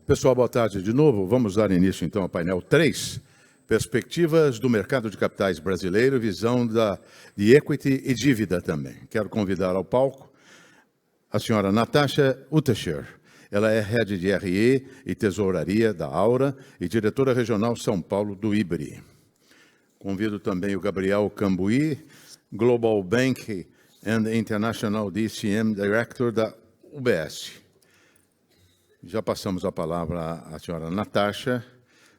Pessoal, boa tarde de novo. Vamos dar início, então, ao painel 3, Perspectivas do Mercado de Capitais Brasileiro, visão de equity e dívida também. Quero convidar ao palco a senhora Natasha Utescher. Ela é Head de RE e Tesouraria da Aura e diretora regional São Paulo do IBRI. Convido também o Gabriel Cambuí, Global Bank and International DCM Director da UBS. Já passamos a palavra à senhora Natasha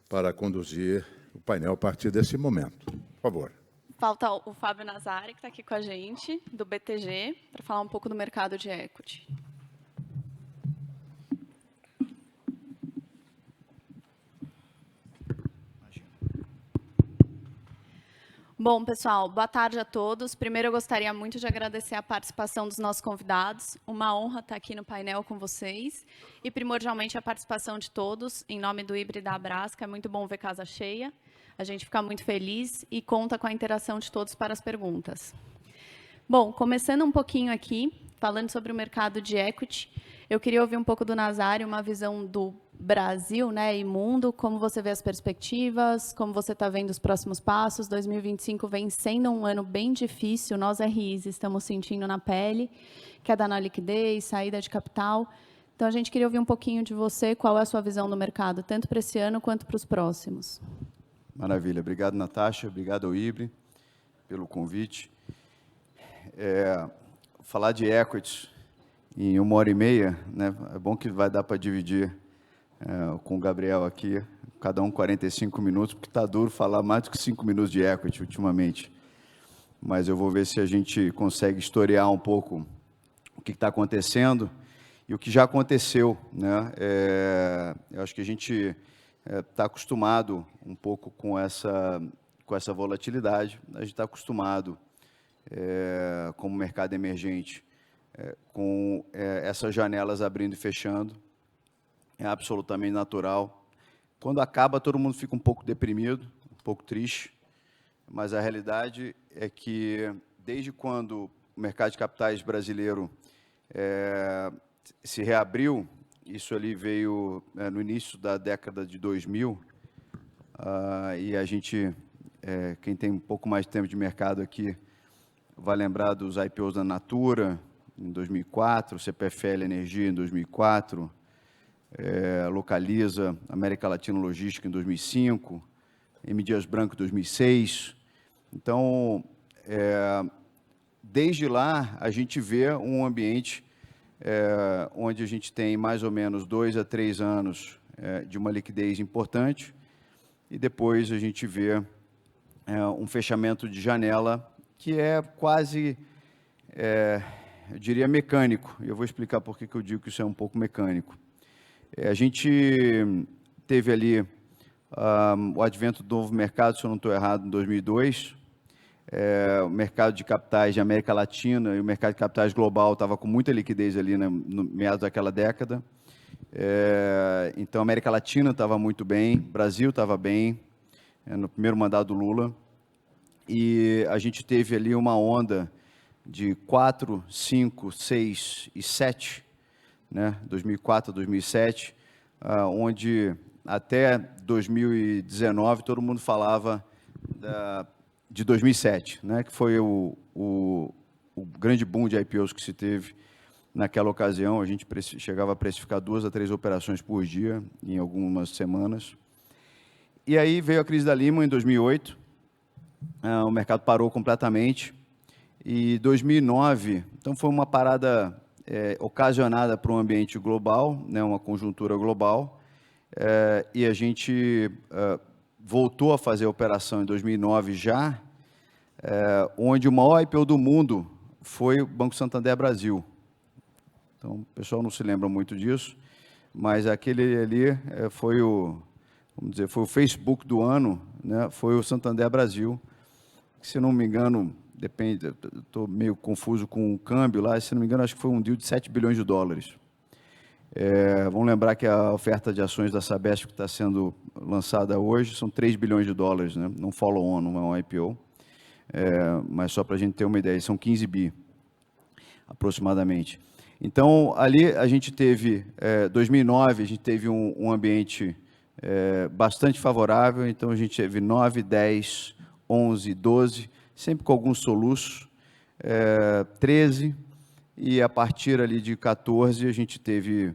para conduzir o painel a partir desse momento. Por favor. Falta o Fábio Nazari, que está aqui com a gente, do BTG, para falar um pouco do mercado de equity. Bom, pessoal, boa tarde a todos. Primeiro, eu gostaria muito de agradecer a participação dos nossos convidados. Uma honra estar aqui no painel com vocês. E, primordialmente, a participação de todos, em nome do IBRI da Abrasca. É muito bom ver casa cheia. A gente fica muito feliz e conta com a interação de todos para as perguntas. Bom, começando um pouquinho aqui, falando sobre o mercado de equity, eu queria ouvir um pouco do Nazari, uma visão do Brasil, né, e mundo, como você vê as perspectivas, como você está vendo os próximos passos. 2025 vem sendo um ano bem difícil, nós RIs estamos sentindo na pele, queda na liquidez, saída de capital. Então, a gente queria ouvir um pouquinho de você, qual é a sua visão do mercado, tanto para esse ano quanto para os próximos. Maravilha. Obrigado, Natasha. Obrigado ao IBRI pelo convite. Falar de equity em 1h30, né? É bom que vai dar para dividir com o Gabriel aqui, cada um 45 minutos, porque está duro falar mais do que 5 minutos de equity ultimamente. Mas eu vou ver se a gente consegue historiar um pouco o que está acontecendo e o que já aconteceu, né? Eu acho que a gente está acostumado um pouco com essa volatilidade. A gente está acostumado, como mercado emergente, com essas janelas abrindo e fechando. É absolutamente natural. Quando acaba, todo mundo fica um pouco deprimido, um pouco triste, mas a realidade é que, desde quando o mercado de capitais brasileiro se reabriu, isso ali veio no início da década de 2000, e a gente, quem tem um pouco mais de tempo de mercado aqui, vai lembrar dos IPOs da Natura, em 2004, CPFL Energia, em 2004, Localiza, América Latina Logística, em 2005, M. Dias Branco, em 2006. Então, desde lá, a gente vê um ambiente onde a gente tem mais ou menos 2 a 3 anos de uma liquidez importante, e depois a gente vê um fechamento de janela que é quase, eu diria, mecânico. E eu vou explicar por que eu digo que isso é um pouco mecânico. A gente teve ali o advento do novo mercado, se eu não estou errado, em 2002. O mercado de capitais de América Latina e o mercado de capitais global estava com muita liquidez ali no meados daquela década. Então, a América Latina estava muito bem, Brasil estava bem, no primeiro mandato do Lula. E a gente teve ali uma onda de 4, 5, 6 e 7, né, 2004 a 2007, onde até 2019 todo mundo falava de 2007, né, que foi o grande boom de IPOs que se teve naquela ocasião. A gente chegava a precificar 2 a 3 operações por dia em algumas semanas. E aí veio a crise da Lehman em 2008, o mercado parou completamente, e 2009, então foi uma parada ocasionada por um ambiente global, né, uma conjuntura global, e a gente voltou a fazer a operação em 2009 já, onde o maior IPO do mundo foi o Banco Santander Brasil. Então, o pessoal não se lembra muito disso, mas aquele ali foi vamos dizer, foi o Facebook do ano, né, foi o Santander Brasil, que, se não me engano, depende, estou meio confuso com o câmbio lá, se não me engano, acho que foi um deal de 7 bilhões de dólares. Vamos lembrar que a oferta de ações da Sabesp que está sendo lançada hoje são 3 bilhões de dólares, né? Não follow-on, não é um IPO, mas só para a gente ter uma ideia, são 15 bi, aproximadamente. Então, ali a gente teve, 2009, a gente teve um ambiente bastante favorável, então a gente teve 9, 10, 11, 12, sempre com alguns soluços, 13, e a partir ali de 14 a gente teve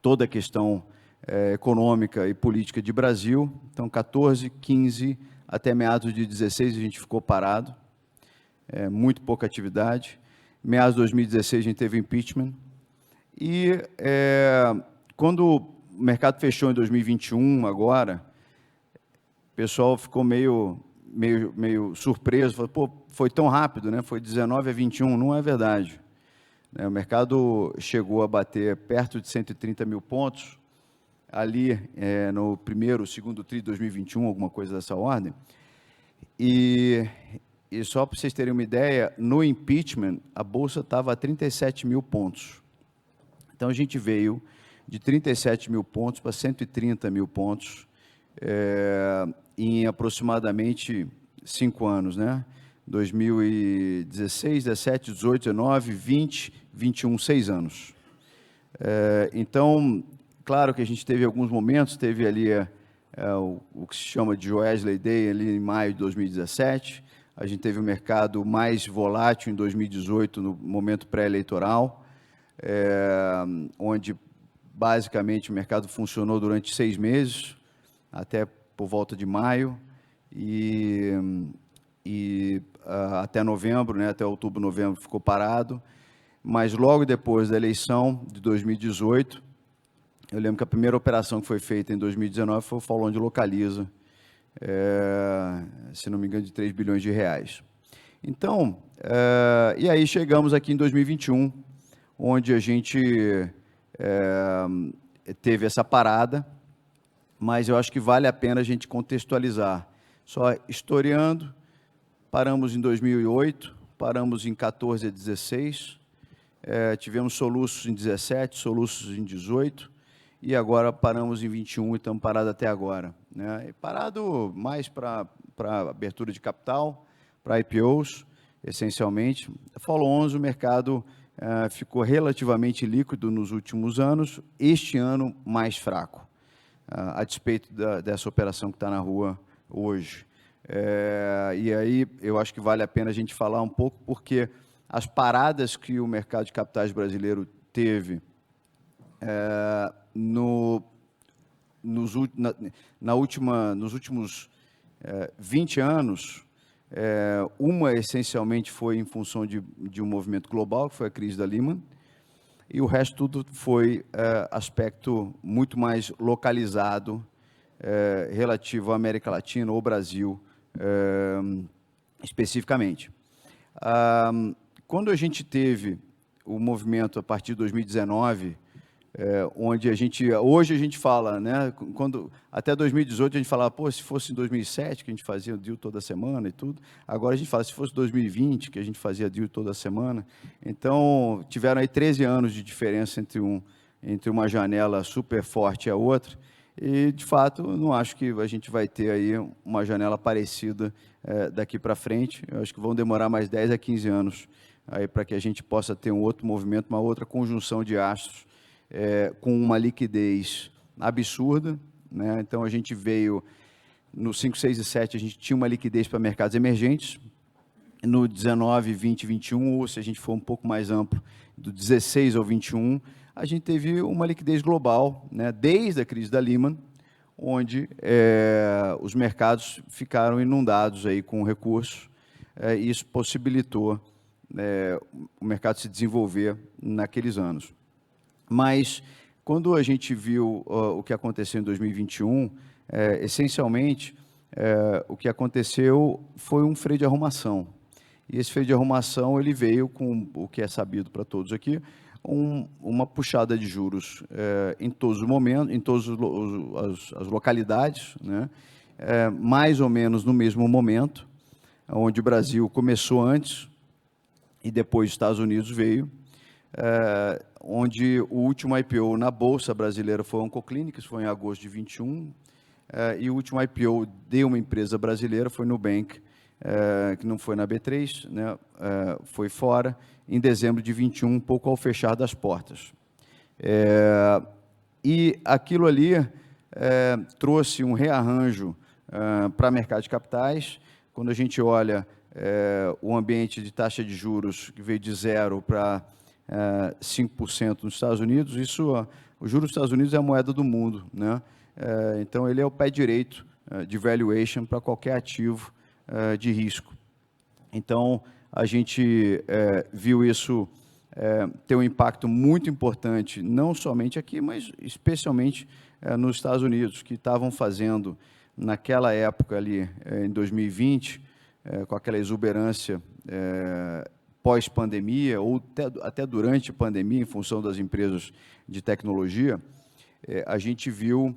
toda a questão econômica e política de Brasil. Então, 14, 15, até meados de 16 a gente ficou parado, muito pouca atividade. Meados de 2016 a gente teve impeachment. E quando o mercado fechou em 2021, agora, o pessoal ficou meio surpreso, falou, pô, foi tão rápido, né? Foi 19 a 21, não é verdade. O mercado chegou a bater perto de 130 mil pontos, ali no segundo tri de 2021, alguma coisa dessa ordem. E só para vocês terem uma ideia, no impeachment, a Bolsa estava a 37 mil pontos. Então, a gente veio de 37 mil pontos para 130 mil pontos em aproximadamente 5 anos, né? 2016, 17, 18, 19, 20, 21, 6 anos. Então, claro que a gente teve alguns momentos, teve ali o que se chama de Wesley Day, ali em maio de 2017, a gente teve o mercado mais volátil em 2018, no momento pré-eleitoral, onde basicamente o mercado funcionou durante 6 meses, até por volta de maio, e até novembro, né, até outubro, novembro ficou parado, mas logo depois da eleição de 2018, eu lembro que a primeira operação que foi feita em 2019 foi o follow-on de Localiza, se não me engano, de 3 bilhões de reais. Então, e aí chegamos aqui em 2021, onde a gente teve essa parada, mas eu acho que vale a pena a gente contextualizar. Só historiando, paramos em 2008, paramos em 14 a 16, tivemos soluços em 17, soluços em 18, e agora paramos em 21 e estamos parados até agora, né? E parado mais para abertura de capital, para IPOs, essencialmente. Follow-ons, o mercado ficou relativamente líquido nos últimos anos, este ano mais fraco, a despeito dessa operação que está na rua hoje. E aí eu acho que vale a pena a gente falar um pouco, porque as paradas que o mercado de capitais brasileiro teve nos últimos 20 anos, uma essencialmente foi em função de um movimento global, que foi a crise da Lehman, e o resto tudo foi aspecto muito mais localizado, relativo à América Latina ou Brasil, especificamente. Quando a gente teve o movimento a partir de 2019, onde hoje a gente fala, né, até 2018 a gente falava, pô, se fosse em 2007 que a gente fazia deal toda semana e tudo, agora a gente fala, se fosse 2020 que a gente fazia deal toda semana, então tiveram aí 13 anos de diferença entre uma janela super forte e a outra, e de fato eu não acho que a gente vai ter aí uma janela parecida daqui para frente, eu acho que vão demorar mais 10 a 15 anos aí para que a gente possa ter um outro movimento, uma outra conjunção de astros, com uma liquidez absurda, né? Então a gente veio no 5, 6 e 7, a gente tinha uma liquidez para mercados emergentes, no 19, 20, 21, ou se a gente for um pouco mais amplo, do 16 ao 21, a gente teve uma liquidez global, né? Desde a crise da Lehman, onde os mercados ficaram inundados aí com recursos, e isso possibilitou o mercado se desenvolver naqueles anos. Mas, quando a gente viu o que aconteceu em 2021, essencialmente, o que aconteceu foi um freio de arrumação. E esse freio de arrumação ele veio com o que é sabido para todos aqui, uma puxada de juros em todos os momentos, em todas as localidades, né? Mais ou menos no mesmo momento, onde o Brasil começou antes e depois os Estados Unidos veio, onde o último IPO na Bolsa Brasileira foi a Oncoclínicas, foi em agosto de 21, e o último IPO de uma empresa brasileira foi no Nubank, que não foi na B3, né, foi fora, em dezembro de 21, um pouco ao fechar das portas. E aquilo ali trouxe um rearranjo para o mercado de capitais. Quando a gente olha o ambiente de taxa de juros que veio de 0 para 5% nos Estados Unidos, o juros dos Estados Unidos é a moeda do mundo, né? Então, ele é o pé direito de valuation para qualquer ativo de risco. Então, a gente viu isso ter um impacto muito importante, não somente aqui, mas especialmente nos Estados Unidos, que estavam fazendo, naquela época ali, em 2020, com aquela exuberância pós-pandemia, ou até durante a pandemia, em função das empresas de tecnologia, a gente viu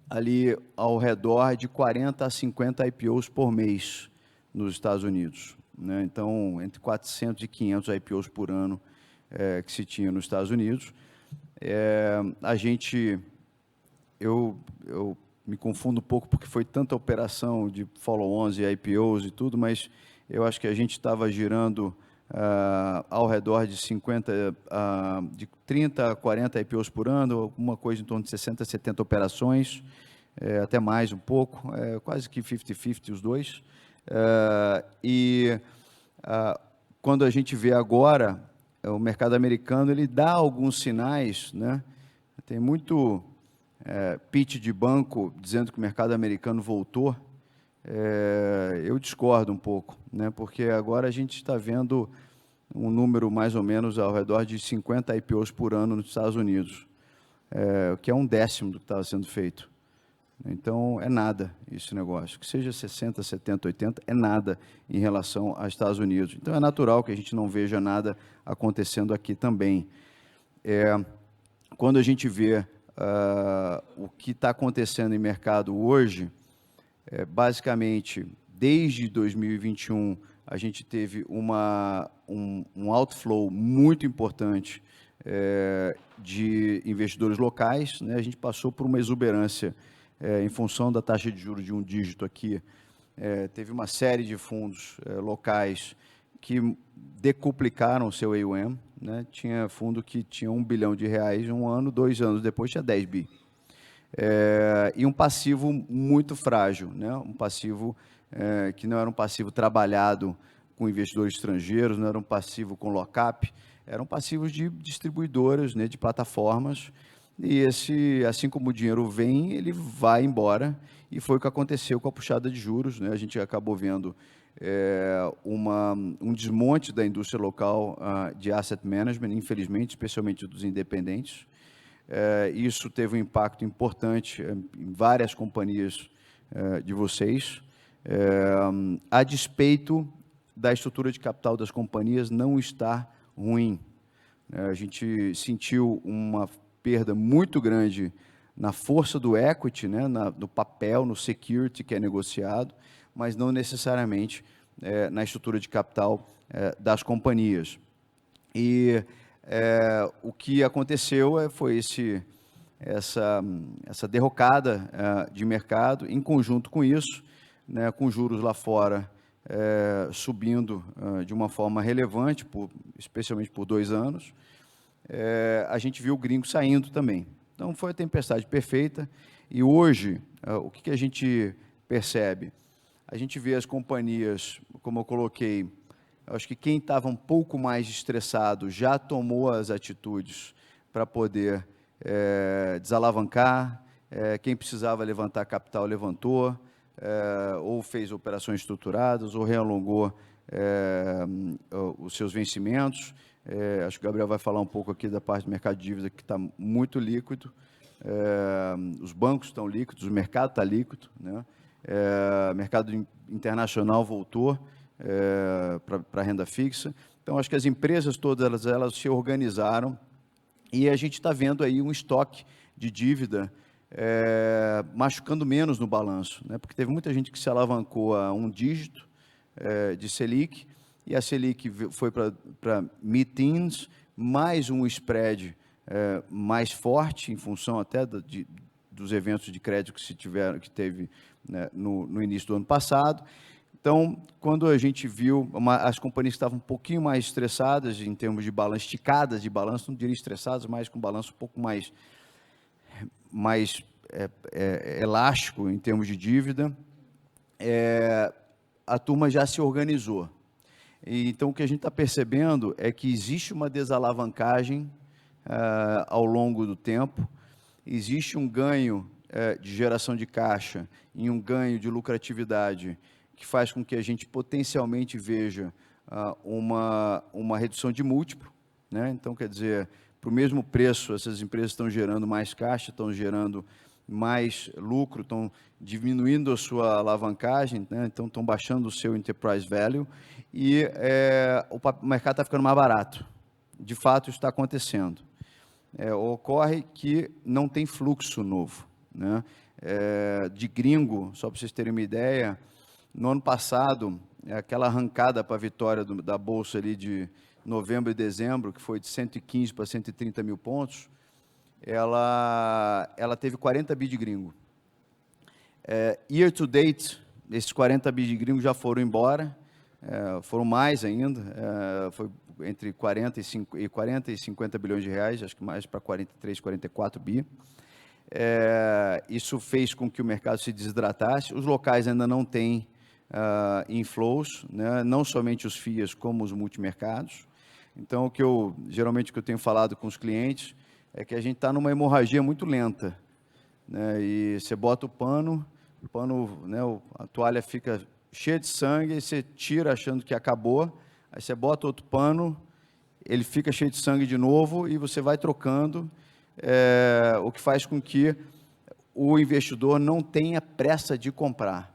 ali ao redor de 40 a 50 IPOs por mês nos Estados Unidos, né? Então, entre 400 e 500 IPOs por ano que se tinha nos Estados Unidos. Eu me confundo um pouco porque foi tanta operação de follow-ons e IPOs e tudo, mas eu acho que a gente estava girando ao redor de 30 a 40 IPOs por ano, alguma coisa em torno de 60 a 70 operações, até mais um pouco, quase que 50-50 os dois. Quando a gente vê agora, o mercado americano, ele dá alguns sinais, né? Tem muito pitch de banco dizendo que o mercado americano voltou. Eu discordo um pouco, né? Porque agora a gente está vendo um número mais ou menos ao redor de 50 IPOs por ano nos Estados Unidos, o que é 1/10 do que estava sendo feito. Então, é nada esse negócio. Que seja 60, 70, 80, é nada em relação aos Estados Unidos. Então, é natural que a gente não veja nada acontecendo aqui também. Quando a gente vê o que está acontecendo em mercado hoje, basicamente, desde 2021, a gente teve um outflow muito importante de investidores locais, né? A gente passou por uma exuberância em função da taxa de juros de um dígito aqui. Teve uma série de fundos locais que decuplicaram o seu AUM, né? Tinha fundo que tinha R$1 bilhão um ano, 2 anos depois tinha 10 bi. E um passivo muito frágil, né? Um passivo que não era um passivo trabalhado com investidores estrangeiros, não era um passivo com lock-up, eram passivos de distribuidoras, né, de plataformas, e assim como o dinheiro vem, ele vai embora, e foi o que aconteceu com a puxada de juros, né? A gente acabou vendo um desmonte da indústria local de asset management, infelizmente, especialmente dos independentes. Isso teve um impacto importante em várias companhias de vocês, a despeito da estrutura de capital das companhias não estar ruim. A gente sentiu uma perda muito grande na força do equity, né, no papel, no security que é negociado, mas não necessariamente na estrutura de capital das companhias. E o que aconteceu foi essa derrocada de mercado. Em conjunto com isso, né, com juros lá fora subindo de uma forma relevante, especialmente por 2 anos, a gente viu o gringo saindo também. Então, foi a tempestade perfeita. E hoje, o que a gente percebe? A gente vê as companhias, como eu coloquei, acho que quem estava um pouco mais estressado já tomou as atitudes para poder desalavancar, quem precisava levantar capital levantou, ou fez operações estruturadas, ou realongou os seus vencimentos. Acho que o Gabriel vai falar um pouco aqui da parte do mercado de dívida, que está muito líquido, os bancos estão líquidos, o mercado está líquido, né? O mercado internacional voltou para a renda fixa. Então, acho que as empresas todas elas se organizaram e a gente está vendo aí um estoque de dívida machucando menos no balanço, né? Porque teve muita gente que se alavancou a um dígito de Selic, e a Selic foi para mid-teens, mais um spread mais forte, em função até dos eventos de crédito que teve, né, no início do ano passado. Então, quando a gente viu, as companhias que estavam um pouquinho mais estressadas em termos de balanço, esticadas de balanço, não diria estressadas, mas com balanço um pouco mais elástico em termos de dívida, a turma já se organizou. Então, o que a gente está percebendo é que existe uma desalavancagem ao longo do tempo, existe um ganho de geração de caixa e um ganho de lucratividade que faz com que a gente potencialmente veja uma redução de múltiplo, né? Então, quer dizer, para o mesmo preço, essas empresas estão gerando mais caixa, estão gerando mais lucro, estão diminuindo a sua alavancagem, né? Então estão baixando o seu enterprise value e o mercado está ficando mais barato. De fato, isso está acontecendo. Ocorre que não tem fluxo novo, né? De gringo, só para vocês terem uma ideia, no ano passado, aquela arrancada para a vitória da Bolsa ali de novembro e dezembro, que foi de 115 para 130 mil pontos, ela teve 40 bi de gringo. Year to date, esses 40 bi de gringo já foram embora, foram mais ainda, foi entre 40 e 50 bilhões de reais, acho que mais para 43, 44 bi. Isso fez com que o mercado se desidratasse. Os locais ainda não têm inflows, né? Não somente os FIAs, como os multimercados. Então, geralmente o que eu tenho falado com os clientes é que a gente está numa hemorragia muito lenta, né? E você bota o pano, né, a toalha fica cheia de sangue, e você tira achando que acabou, aí você bota outro pano, ele fica cheio de sangue de novo e você vai trocando, o que faz com que o investidor não tenha pressa de comprar.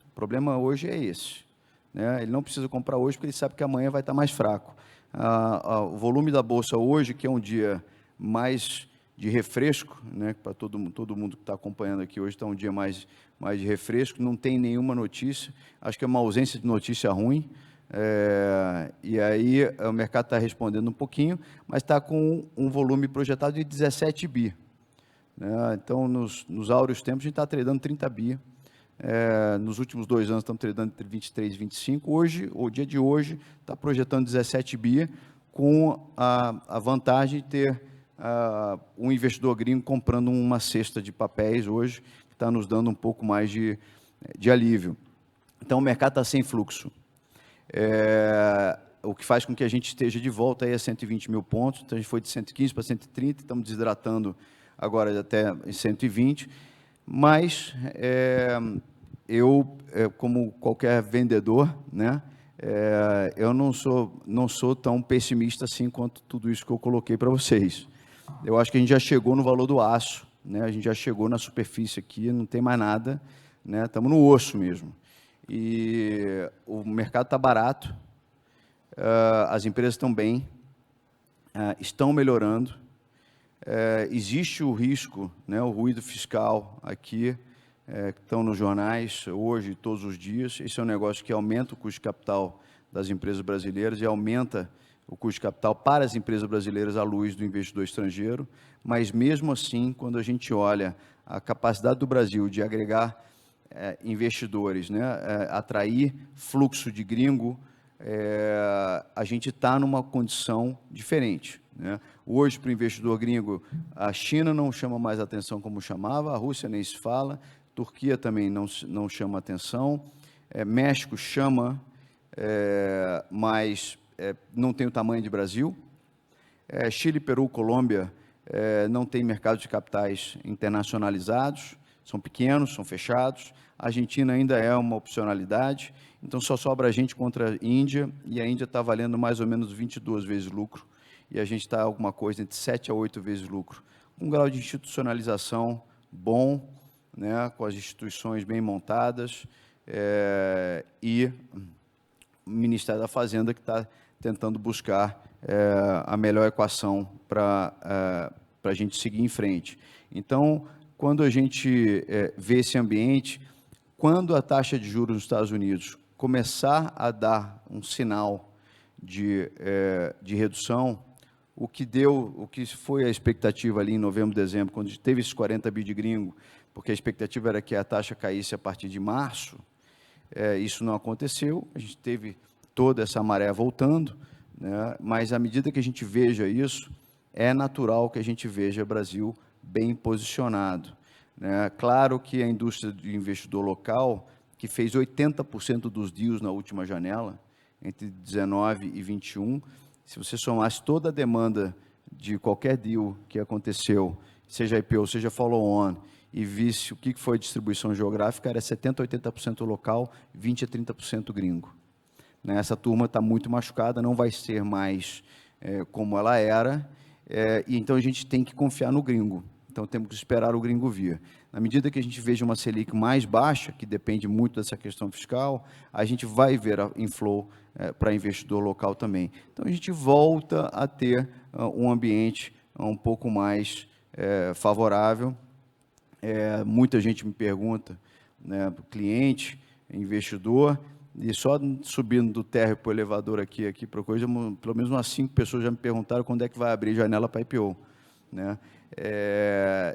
O problema hoje é esse, né? Ele não precisa comprar hoje porque ele sabe que amanhã vai estar mais fraco. O volume da Bolsa hoje, que é um dia mais de refresco, né, para todo mundo que está acompanhando aqui hoje, está um dia mais de refresco, não tem nenhuma notícia, acho que é uma ausência de notícia ruim, e aí o mercado está respondendo um pouquinho, mas está com um volume projetado de 17 bi. Né? Então, nos áureos tempos, a gente está tradando 30 bi. Nos últimos 2 anos, estamos tradando entre 23 e 25. Hoje, o dia de hoje, está projetando 17 bi, com a vantagem de ter um investidor gringo comprando uma cesta de papéis hoje, que está nos dando um pouco mais de alívio. Então, o mercado está sem fluxo. O que faz com que a gente esteja de volta aí a 120 mil pontos. Então, a gente foi de 115 para 130, estamos desidratando agora até em 120. Mas eu, como qualquer vendedor, né, eu não sou tão pessimista assim quanto tudo isso que eu coloquei para vocês. Eu acho que a gente já chegou no valor do aço, né? A gente já chegou na superfície aqui, não tem mais nada, né? Estamos no osso mesmo. E o mercado está barato, as empresas estão bem, estão melhorando. Existe o risco, né, o ruído fiscal aqui, que estão nos jornais hoje, todos os dias. Esse é um negócio que aumenta o custo de capital das empresas brasileiras e aumenta o custo de capital para as empresas brasileiras à luz do investidor estrangeiro, mas mesmo assim, quando a gente olha a capacidade do Brasil de agregar investidores, né, atrair fluxo de gringo, a gente está numa condição diferente, né? Hoje, para o investidor gringo, a China não chama mais atenção como chamava, a Rússia nem se fala, Turquia também não chama atenção, México chama, mas não tem o tamanho de Brasil, Chile, Peru, Colômbia não tem mercados de capitais internacionalizados, são pequenos, são fechados, a Argentina ainda é uma opcionalidade, então só sobra a gente contra a Índia, e a Índia está valendo mais ou menos 22 vezes lucro, e a gente está alguma coisa entre 7 a 8 vezes lucro. Um grau de institucionalização bom, né, com as instituições bem montadas, e o Ministério da Fazenda que está tentando buscar a melhor equação para a gente seguir em frente. Então, quando a gente vê esse ambiente, quando a taxa de juros nos Estados Unidos começar a dar um sinal de redução, o que foi a expectativa ali em novembro, dezembro, quando teve esses 40 bi de gringo, porque a expectativa era que a taxa caísse a partir de março, isso não aconteceu, a gente teve toda essa maré voltando, né? Mas à medida que a gente veja isso, é natural que a gente veja o Brasil bem posicionado, né? Claro que a indústria de investidor local, que fez 80% dos deals na última janela, entre 19 e 21, se você somasse toda a demanda de qualquer deal que aconteceu, seja IPO, seja follow-on, e visse o que foi a distribuição geográfica, era 70% a 80% local, 20% a 30% gringo. Essa turma está muito machucada, não vai ser mais como ela era, e então a gente tem que confiar no gringo. Então temos que esperar o gringo vir. Na medida que a gente veja uma Selic mais baixa, que depende muito dessa questão fiscal, a gente vai ver a inflow para investidor local também. Então a gente volta a ter um ambiente um pouco mais favorável. Muita gente me pergunta, né, cliente, investidor, e só subindo do térreo para o elevador aqui para coisa, pelo menos umas 5 pessoas já me perguntaram quando é que vai abrir janela para IPO, né?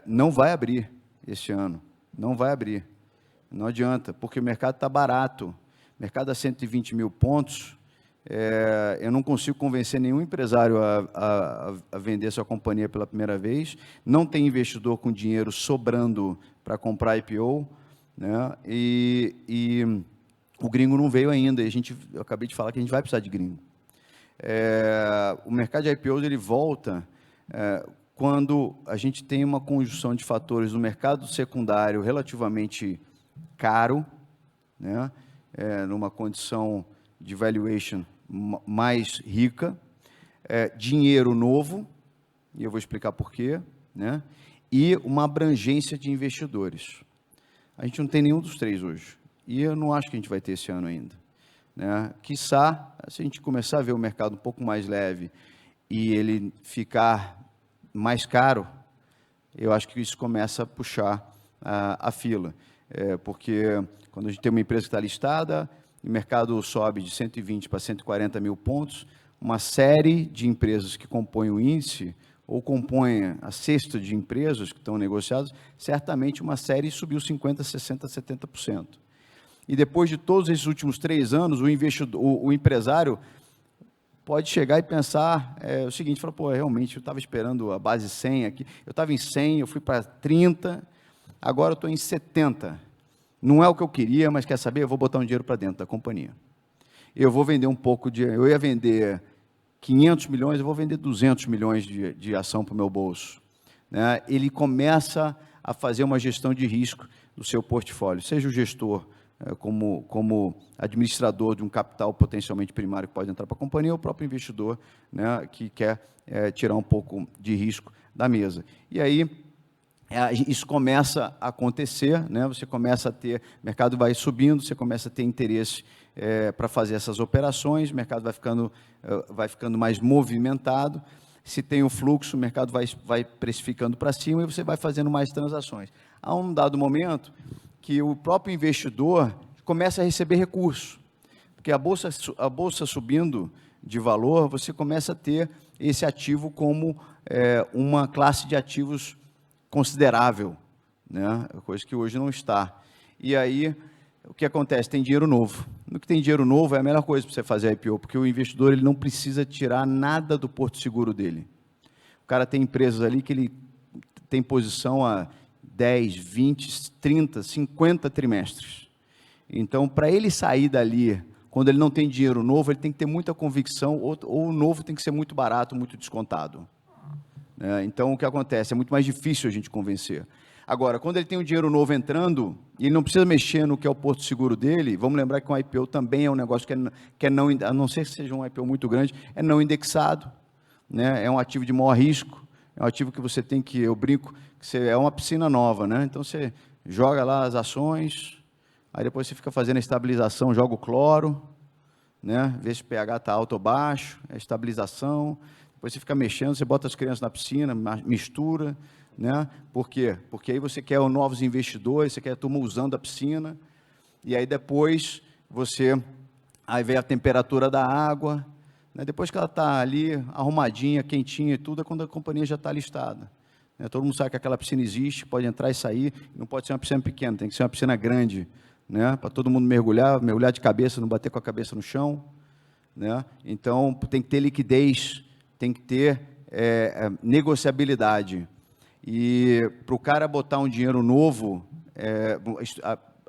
Não vai abrir esse ano, não vai abrir, não adianta, porque o mercado está barato, o mercado a 120 mil pontos, eu não consigo convencer nenhum empresário a vender sua companhia pela primeira vez, não tem investidor com dinheiro sobrando para comprar IPO, né? E o gringo não veio ainda, e eu acabei de falar que a gente vai precisar de gringo. O mercado de IPOs ele volta quando a gente tem uma conjunção de fatores no mercado secundário relativamente caro, né? Numa condição de valuation mais rica, dinheiro novo, e eu vou explicar por quê, né? E uma abrangência de investidores. A gente não tem nenhum dos três hoje, e eu não acho que a gente vai ter esse ano ainda, né? Quiçá, se a gente começar a ver o mercado um pouco mais leve e ele ficar mais caro, eu acho que isso começa a puxar a fila, porque quando a gente tem uma empresa que está listada, o mercado sobe de 120 para 140 mil pontos, uma série de empresas que compõem o índice, ou compõem a cesta de empresas que estão negociadas, certamente uma série subiu 50%, 60%, 70%. E depois de todos esses últimos 3 anos, o empresário pode chegar e pensar o seguinte, fala, pô, realmente eu estava esperando a base 100 aqui, eu estava em 100, eu fui para 30, agora eu estou em 70. Não é o que eu queria, mas quer saber? Eu vou botar um dinheiro para dentro da companhia. Eu vou vender um pouco eu ia vender 500 milhões, eu vou vender 200 milhões de ação para o meu bolso, né? Ele começa a fazer uma gestão de risco do seu portfólio, seja o gestor como administrador de um capital potencialmente primário que pode entrar para a companhia, ou o próprio investidor, né, que quer tirar um pouco de risco da mesa. E aí, isso começa a acontecer, né? Você começa a ter, o mercado vai subindo, você começa a ter interesse para fazer essas operações, o mercado vai ficando mais movimentado, se tem o fluxo, o mercado vai precificando para cima e você vai fazendo mais transações. Há um dado momento que o próprio investidor começa a receber recursos, porque a bolsa subindo de valor, você começa a ter esse ativo como uma classe de ativos considerável, né? Coisa que hoje não está. E aí, o que acontece? Tem dinheiro novo. No que tem dinheiro novo, é a melhor coisa para você fazer a IPO, porque o investidor ele não precisa tirar nada do porto seguro dele. O cara tem empresas ali que ele tem posição a 10, 20, 30, 50 trimestres. Então, para ele sair dali, quando ele não tem dinheiro novo, ele tem que ter muita convicção, ou o novo tem que ser muito barato, muito descontado. Então, o que acontece? É muito mais difícil a gente convencer. Agora, quando ele tem um dinheiro novo entrando, e ele não precisa mexer no que é o porto seguro dele, vamos lembrar que um IPO também é um negócio que é não, a não ser que seja um IPO muito grande, é não indexado, né? É um ativo de maior risco, é um ativo que você tem que, eu brinco, que é uma piscina nova, né? Então, você joga lá as ações, aí depois você fica fazendo a estabilização, joga o cloro, né? Vê se o pH está alto ou baixo, a estabilização, depois você fica mexendo, você bota as crianças na piscina, mistura, né? Por quê? Porque aí você quer novos investidores, você quer a turma usando a piscina, e aí depois aí vem a temperatura da água, né? Depois que ela está ali arrumadinha, quentinha e tudo, é quando a companhia já está listada. Todo mundo sabe que aquela piscina existe, pode entrar e sair, não pode ser uma piscina pequena, tem que ser uma piscina grande, né? Para todo mundo mergulhar de cabeça, não bater com a cabeça no chão, né? Então, tem que ter liquidez, tem que ter negociabilidade. E para o cara botar um dinheiro novo,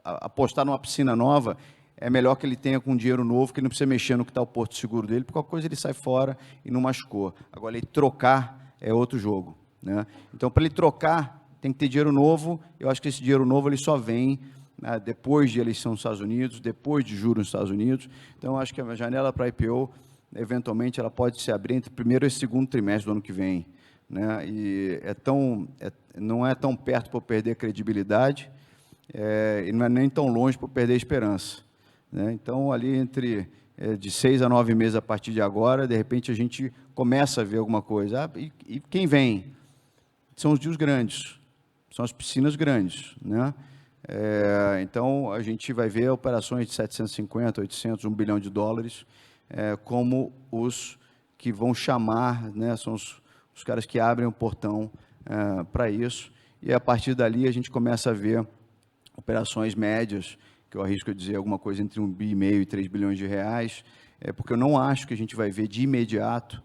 apostar numa piscina nova, é melhor que ele tenha com dinheiro novo, que ele não precisa mexer no que está o porto seguro dele, porque qualquer coisa ele sai fora e não machucou. Agora, ele trocar é outro jogo, né? Então, para ele trocar, tem que ter dinheiro novo. Eu acho que esse dinheiro novo ele só vem depois de eleição nos Estados Unidos, depois de juros nos Estados Unidos. Então, eu acho que a janela para IPO, eventualmente, ela pode se abrir entre o primeiro e o segundo trimestre do ano que vem, né? E não é tão perto para perder credibilidade, e não é nem tão longe para perder esperança, né? Então, ali entre de 6 a 9 meses a partir de agora, de repente, a gente começa a ver alguma coisa. E quem vem? São os deals grandes, são as piscinas grandes, né? Então, a gente vai ver operações de 750, 800, 1 bilhão de dólares, como os que vão chamar, né? São os caras que abrem o portão para isso. E, a partir dali, a gente começa a ver operações médias, que eu arrisco a dizer alguma coisa entre 1,5 bilhão e 3 bilhões de reais, porque eu não acho que a gente vai ver de imediato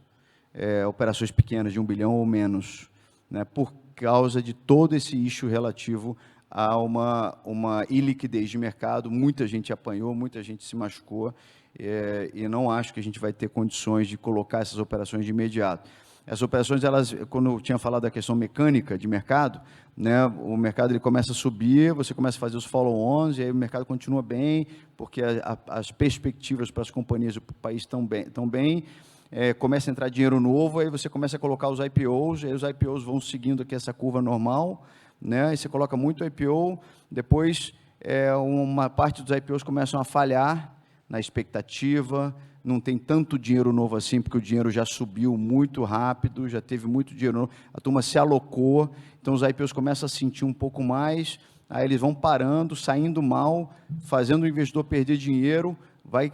operações pequenas de 1 bilhão ou menos, né? Por causa de todo esse issue relativo a uma iliquidez de mercado. Muita gente apanhou, muita gente se machucou, e não acho que a gente vai ter condições de colocar essas operações de imediato. As operações, quando eu tinha falado da questão mecânica de mercado, né, o mercado ele começa a subir, você começa a fazer os follow-ons, e aí o mercado continua bem, porque as perspectivas para as companhias do país estão bem, começa a entrar dinheiro novo, aí você começa a colocar os IPOs, aí os IPOs vão seguindo aqui essa curva normal, né? Aí você coloca muito IPO, depois uma parte dos IPOs começam a falhar na expectativa, não tem tanto dinheiro novo assim, porque o dinheiro já subiu muito rápido, já teve muito dinheiro novo, a turma se alocou, então os IPOs começam a sentir um pouco mais, aí eles vão parando, saindo mal, fazendo o investidor perder dinheiro, vai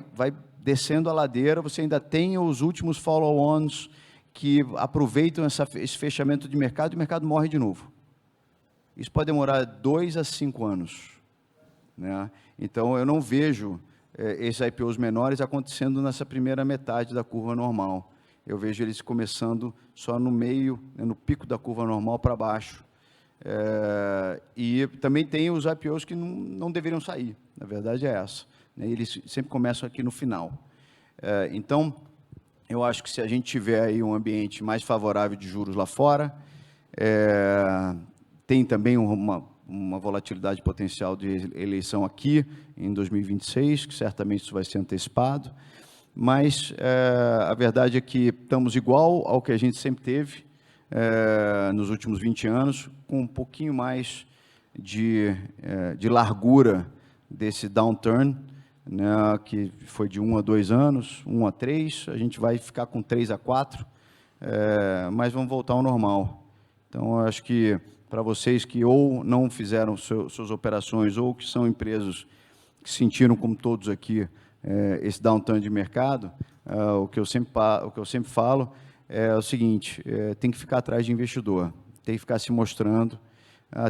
descendo a ladeira, você ainda tem os últimos follow-ons que aproveitam esse fechamento de mercado, e o mercado morre de novo. Isso pode demorar 2 a 5 anos, né? Então, eu não vejo esses IPOs menores acontecendo nessa primeira metade da curva normal. Eu vejo eles começando só no meio, né, no pico da curva normal para baixo. E também tem os IPOs que não deveriam sair, na verdade é essa, né? Eles sempre começam aqui no final. Então, eu acho que se a gente tiver aí um ambiente mais favorável de juros lá fora, tem também uma volatilidade potencial de eleição aqui em 2026, que certamente isso vai ser antecipado, mas a verdade é que estamos igual ao que a gente sempre teve nos últimos 20 anos, com um pouquinho mais de largura desse downturn, né, que foi de 1 a 2 anos, 1 a 3, a gente vai ficar com 3 a 4, mas vamos voltar ao normal. Então, eu acho que para vocês que ou não fizeram suas operações, ou que são empresas que sentiram, como todos aqui, esse downturn de mercado, o que eu sempre falo é o seguinte: tem que ficar atrás de investidor, tem que ficar se mostrando.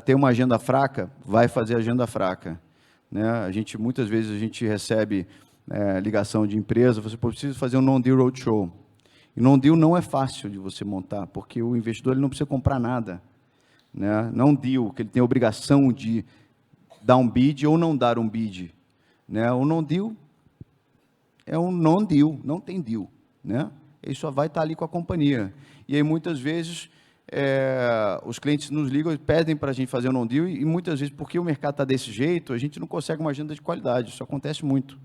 Tem uma agenda fraca, vai fazer agenda fraca, né? Muitas vezes a gente recebe ligação de empresa, você precisa fazer um non-deal roadshow. E non-deal não é fácil de você montar, porque o investidor ele não precisa comprar nada, né? Não deal, que ele tem a obrigação de dar um bid ou não dar um bid, né? O non-deal é um non-deal, não tem deal, né? Ele só vai estar ali com a companhia. E aí, muitas vezes, os clientes nos ligam e pedem para a gente fazer um non-deal, e muitas vezes, porque o mercado está desse jeito, a gente não consegue uma agenda de qualidade, isso acontece muito.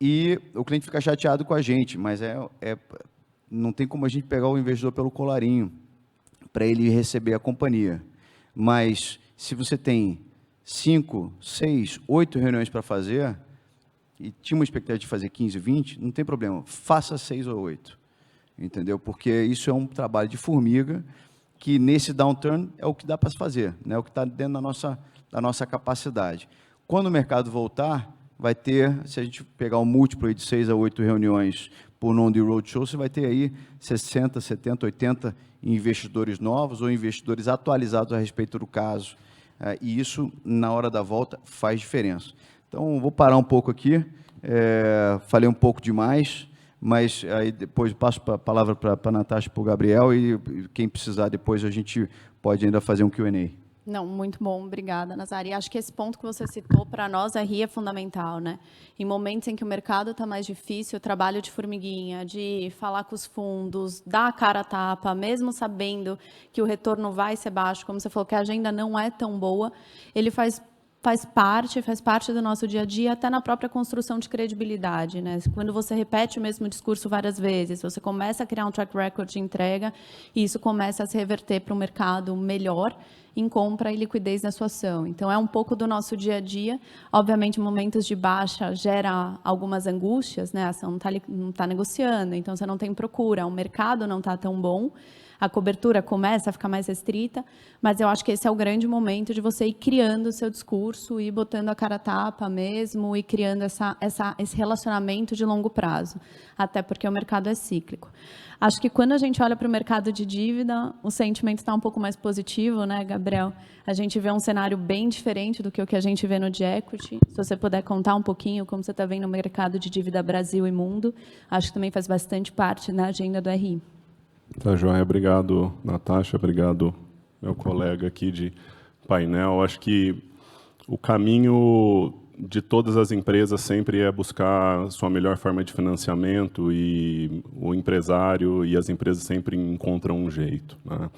E o cliente fica chateado com a gente, mas não tem como a gente pegar o investidor pelo colarinho para ele receber a companhia. Mas, se você tem 5, 6, 8 reuniões para fazer, e tinha uma expectativa de fazer 15, 20, não tem problema, faça 6 ou 8, entendeu? Porque isso é um trabalho de formiga, que nesse downturn é o que dá para se fazer, né? O que está dentro da nossa capacidade. Quando o mercado voltar, vai ter, se a gente pegar um múltiplo de 6 a 8 reuniões por non-deal roadshow, você vai ter aí 60, 70, 80 investidores novos ou investidores atualizados a respeito do caso, e isso, na hora da volta, faz diferença. Então, vou parar um pouco aqui, falei um pouco demais, mas aí depois passo a palavra para a Natasha e para o Gabriel, e quem precisar depois a gente pode ainda fazer um Q&A. Não, muito bom, obrigada, Nazar. E acho que esse ponto que você citou, para nós, a RI é fundamental, né? Em momentos em que o mercado está mais difícil, o trabalho de formiguinha, de falar com os fundos, dar a cara a tapa, mesmo sabendo que o retorno vai ser baixo, como você falou, que a agenda não é tão boa, ele faz parte do nosso dia a dia, até na própria construção de credibilidade, né? Quando você repete o mesmo discurso várias vezes, você começa a criar um track record de entrega, e isso começa a se reverter para um mercado melhor em compra e liquidez da sua ação. Então, é um pouco do nosso dia a dia. Obviamente, momentos de baixa gera algumas angústias, né? A ação não tá negociando, então você não tem procura, o mercado não está tão bom, a cobertura começa a ficar mais restrita, mas eu acho que esse é o grande momento de você ir criando o seu discurso, ir botando a cara a tapa mesmo, e criando esse relacionamento de longo prazo, até porque o mercado é cíclico. Acho que quando a gente olha para o mercado de dívida, o sentimento está um pouco mais positivo, né, Gabriel? A gente vê um cenário bem diferente do que o que a gente vê no de equity. Se você puder contar um pouquinho como você está vendo o mercado de dívida Brasil e mundo, acho que também faz bastante parte na agenda do RI. Tá, joia. Obrigado, Natasha. Obrigado, meu colega aqui de painel. Acho que o caminho de todas as empresas sempre é buscar a sua melhor forma de financiamento, e o empresário e as empresas sempre encontram um jeito, né?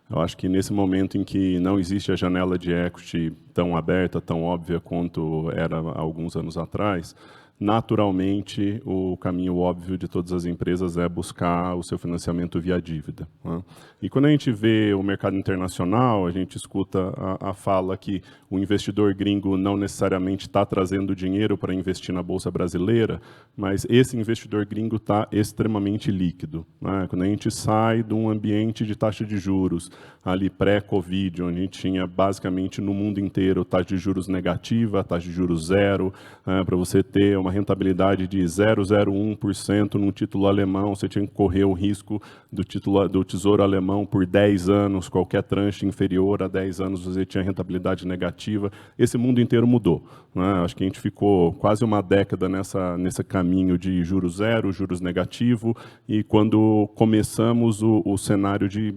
Eu acho que nesse momento em que não existe a janela de equity tão aberta, tão óbvia quanto era há alguns anos atrás, naturalmente, o caminho óbvio de todas as empresas é buscar o seu financiamento via dívida, né? E quando a gente vê o mercado internacional, a gente escuta a fala que o investidor gringo não necessariamente está trazendo dinheiro para investir na Bolsa Brasileira, mas esse investidor gringo está extremamente líquido, né? Quando a gente sai de um ambiente de taxa de juros, ali pré-Covid, onde a gente tinha basicamente no mundo inteiro taxa de juros negativa, taxa de juros zero, para você ter uma rentabilidade de 0,01% num título alemão, você tinha que correr o risco do Tesouro Alemão por 10 anos, qualquer tranche inferior a 10 anos você tinha rentabilidade negativa. Esse mundo inteiro mudou, né? Acho que a gente ficou quase uma década nesse caminho de juros zero, juros negativo, e quando começamos o cenário de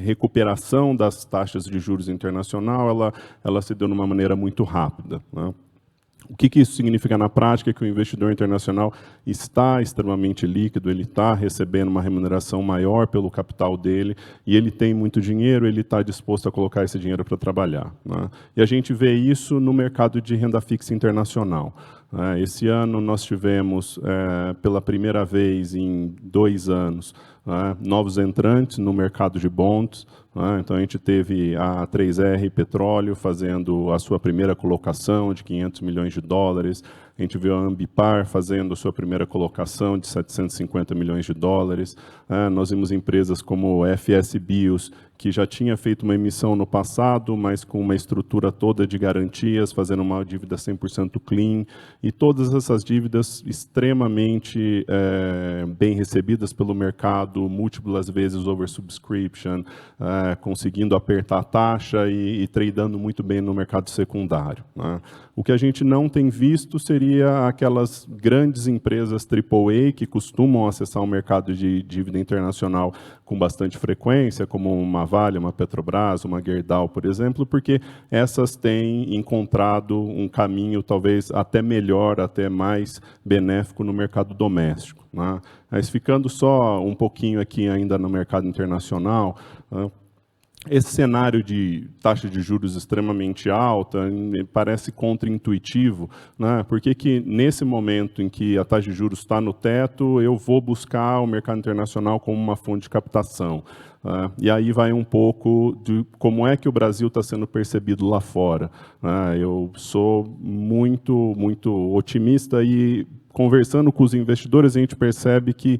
recuperação das taxas de juros internacional, ela se deu de uma maneira muito rápida, né? O que isso significa na prática? É que o investidor internacional está extremamente líquido, ele está recebendo uma remuneração maior pelo capital dele, e ele tem muito dinheiro, ele está disposto a colocar esse dinheiro para trabalhar, né? E a gente vê isso no mercado de renda fixa internacional. Esse ano nós tivemos, pela primeira vez em 2 anos, novos entrantes no mercado de bonds. Então, a gente teve a 3R Petróleo fazendo a sua primeira colocação de $500 milhões. A gente viu a Ambipar fazendo a sua primeira colocação de $750 milhões. Nós vimos empresas como FS Bios, que já tinha feito uma emissão no passado, mas com uma estrutura toda de garantias, fazendo uma dívida 100% clean, e todas essas dívidas extremamente bem recebidas pelo mercado, múltiplas vezes oversubscription, conseguindo apertar a taxa e tradando muito bem no mercado secundário, né? O que a gente não tem visto seria aquelas grandes empresas AAA que costumam acessar o mercado de dívida internacional com bastante frequência, como uma Vale, uma Petrobras, uma Gerdau, por exemplo, porque essas têm encontrado um caminho talvez até melhor, até mais benéfico no mercado doméstico, né? Mas ficando só um pouquinho aqui ainda no mercado internacional, esse cenário de taxa de juros extremamente alta parece contraintuitivo, né? Porque que nesse momento em que a taxa de juros está no teto, eu vou buscar o mercado internacional como uma fonte de captação. E aí vai um pouco de como é que o Brasil está sendo percebido lá fora. Eu sou muito, muito otimista, e conversando com os investidores, a gente percebe que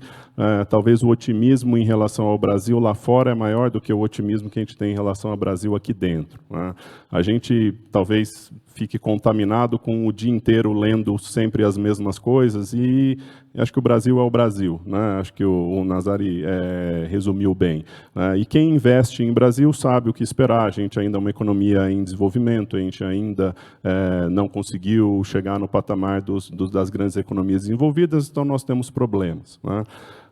talvez o otimismo em relação ao Brasil lá fora é maior do que o otimismo que a gente tem em relação ao Brasil aqui dentro, né? A gente talvez fique contaminado com o dia inteiro lendo sempre as mesmas coisas, e acho que o Brasil é o Brasil, né? Acho que o Nazari resumiu bem. Né? E quem investe em Brasil sabe o que esperar. A gente ainda é uma economia em desenvolvimento, a gente ainda não conseguiu chegar no patamar das grandes economias desenvolvidas, então nós temos problemas. Né?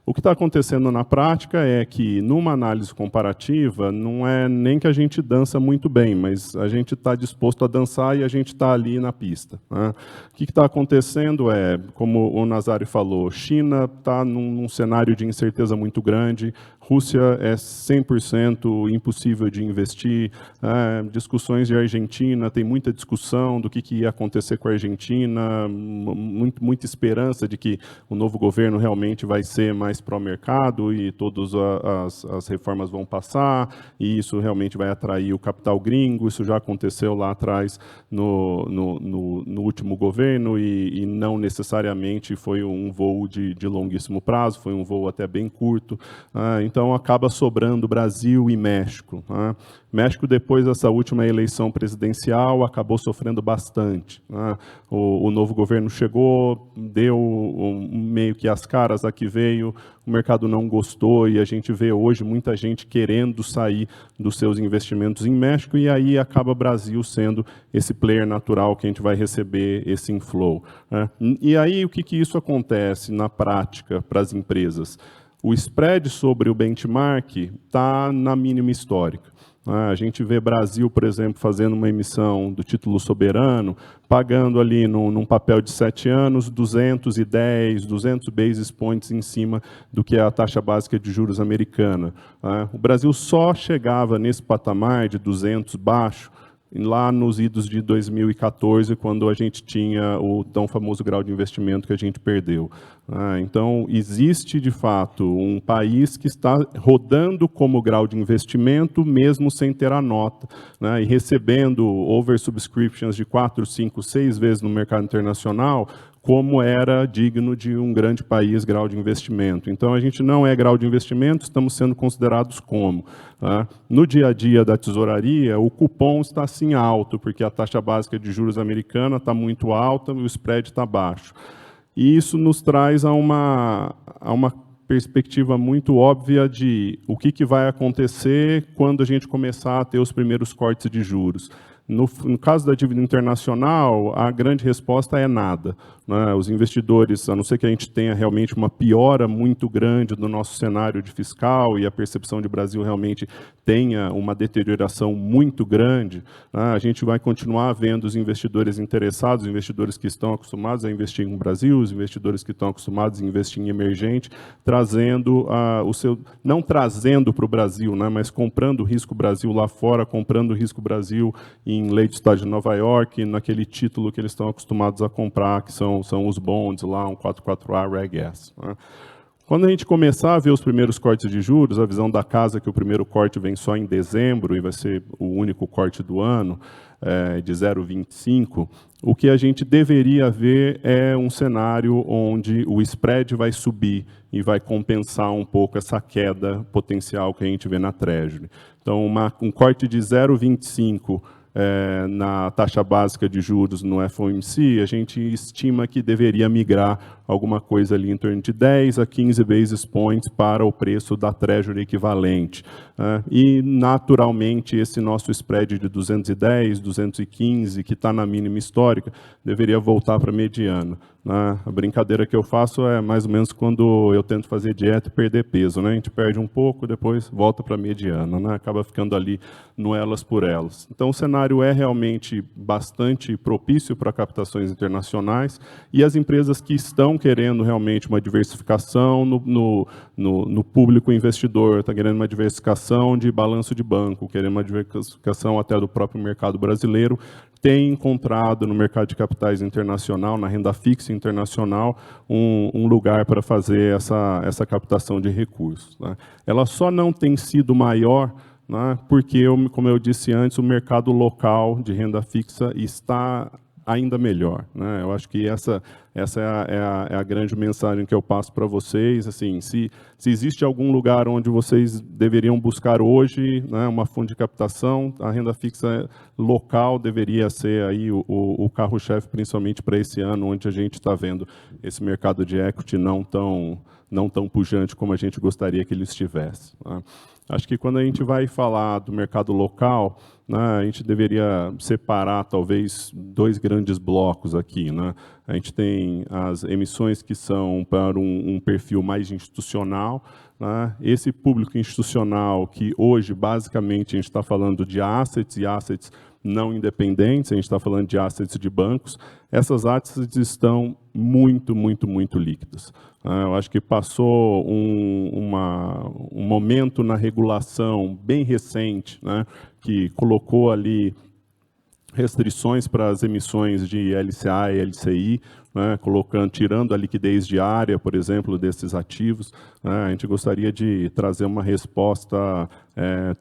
O que está acontecendo na prática é que, numa análise comparativa, não é nem que a gente dança muito bem, mas a gente está disposto a dançar e a gente está ali na pista. Né? O que está acontecendo é, como o Nazari falou, China está num cenário de incerteza muito grande, Rússia é 100% impossível de investir, discussões de Argentina, tem muita discussão do que ia acontecer com a Argentina, muita esperança de que o novo governo realmente vai ser mais pró-mercado e todas as reformas vão passar, e isso realmente vai atrair o capital gringo, isso já aconteceu lá atrás no último governo e não necessariamente foi um voo de longuíssimo prazo, foi um voo até bem curto. Então, acaba sobrando Brasil e México. Né? México, depois dessa última eleição presidencial, acabou sofrendo bastante. Né? O novo governo chegou, deu meio que as caras a que veio, o mercado não gostou e a gente vê hoje muita gente querendo sair dos seus investimentos em México e aí acaba Brasil sendo esse player natural que a gente vai receber esse inflow. Né? E aí, o que isso acontece na prática para as empresas? O spread sobre o benchmark está na mínima histórica. A gente vê Brasil, por exemplo, fazendo uma emissão do título soberano, pagando ali num papel de 7 anos, 210, 200 basis points em cima do que é a taxa básica de juros americana. O Brasil só chegava nesse patamar de 200 baixo lá nos idos de 2014, quando a gente tinha o tão famoso grau de investimento que a gente perdeu. Então, existe, de fato, um país que está rodando como grau de investimento, mesmo sem ter a nota, e recebendo oversubscriptions de 4, 5, 6 vezes no mercado internacional, como era digno de um grande país grau de investimento. Então, a gente não é grau de investimento, estamos sendo considerados como. No dia a dia da tesouraria, o cupom está assim alto, porque a taxa básica de juros americana está muito alta e o spread está baixo. E isso nos traz a uma perspectiva muito óbvia de o que vai acontecer quando a gente começar a ter os primeiros cortes de juros. No caso da dívida internacional, a grande resposta é nada. Né? Os investidores, a não ser que a gente tenha realmente uma piora muito grande do nosso cenário de fiscal e a percepção de Brasil realmente tenha uma deterioração muito grande, né? A gente vai continuar vendo os investidores interessados, os investidores que estão acostumados a investir no Brasil, os investidores que estão acostumados a investir em emergente, trazendo não trazendo para o Brasil, né? Mas comprando risco Brasil lá fora, comprando risco Brasil em lei do Estado de Nova York, naquele título que eles estão acostumados a comprar, que são os bonds lá, um 44A Reg S. Né? Quando a gente começar a ver os primeiros cortes de juros, a visão da casa é que o primeiro corte vem só em dezembro e vai ser o único corte do ano, de 0,25, o que a gente deveria ver é um cenário onde o spread vai subir e vai compensar um pouco essa queda potencial que a gente vê na Treasury. Então, um corte de 0,25 na taxa básica de juros no FOMC, a gente estima que deveria migrar alguma coisa ali em torno de 10 a 15 basis points para o preço da Treasury equivalente. E, naturalmente, esse nosso spread de 210, 215, que está na mínima histórica, deveria voltar para a mediana. A brincadeira que eu faço é mais ou menos quando eu tento fazer dieta e perder peso. A gente perde um pouco, depois volta para a mediana. Acaba ficando ali no elas por elas. Então, o cenário é realmente bastante propício para captações internacionais e as empresas que estão querendo realmente uma diversificação no público investidor, está querendo uma diversificação de balanço de banco, querendo uma diversificação até do próprio mercado brasileiro, tem encontrado no mercado de capitais internacional, na renda fixa internacional, um lugar para fazer essa captação de recursos. Ela só não tem sido maior, porque, como eu disse antes, o mercado local de renda fixa está ainda melhor, né? Eu acho que essa é a grande mensagem que eu passo para vocês. Assim, se existe algum lugar onde vocês deveriam buscar hoje, né, uma fonte de captação, a renda fixa local deveria ser aí o carro-chefe, principalmente para esse ano, onde a gente está vendo esse mercado de equity não tão pujante como a gente gostaria que ele estivesse, né? Acho que quando a gente vai falar do mercado local, né, a gente deveria separar talvez 2 grandes blocos aqui, né? A gente tem as emissões que são para um perfil mais institucional, né? Esse público institucional que hoje, basicamente, a gente está falando de assets e assets não independentes, a gente está falando de assets de bancos, essas assets estão muito líquidas. Eu acho que passou um momento na regulação bem recente, né, que colocou ali restrições para as emissões de LCA e LCI, né, tirando a liquidez diária, por exemplo, desses ativos, né. A gente gostaria de trazer uma resposta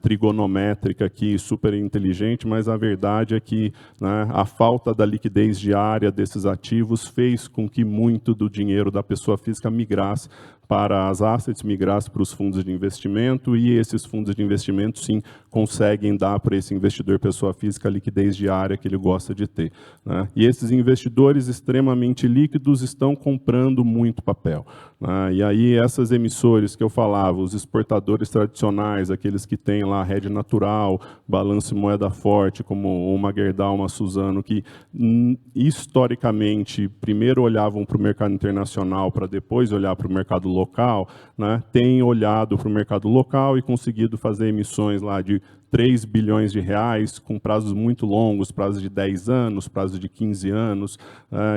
trigonométrica aqui, super inteligente, mas a verdade é que, né, a falta da liquidez diária desses ativos fez com que muito do dinheiro da pessoa física migrasse para as assets, migrasse para os fundos de investimento, e esses fundos de investimento, sim, conseguem dar para esse investidor pessoa física a liquidez diária que ele gosta de ter, né? E esses investidores extremamente líquidos estão comprando muito papel, né? E aí essas emissoras que eu falava, os exportadores tradicionais, aqueles que têm lá rede natural, balanço e moeda forte, como uma Gerdau, uma Suzano, que historicamente primeiro olhavam para o mercado internacional para depois olhar para o mercado local, né, têm olhado para o mercado local e conseguido fazer emissões lá de 3 bilhões de reais, com prazos muito longos, prazos de 10 anos, prazos de 15 anos,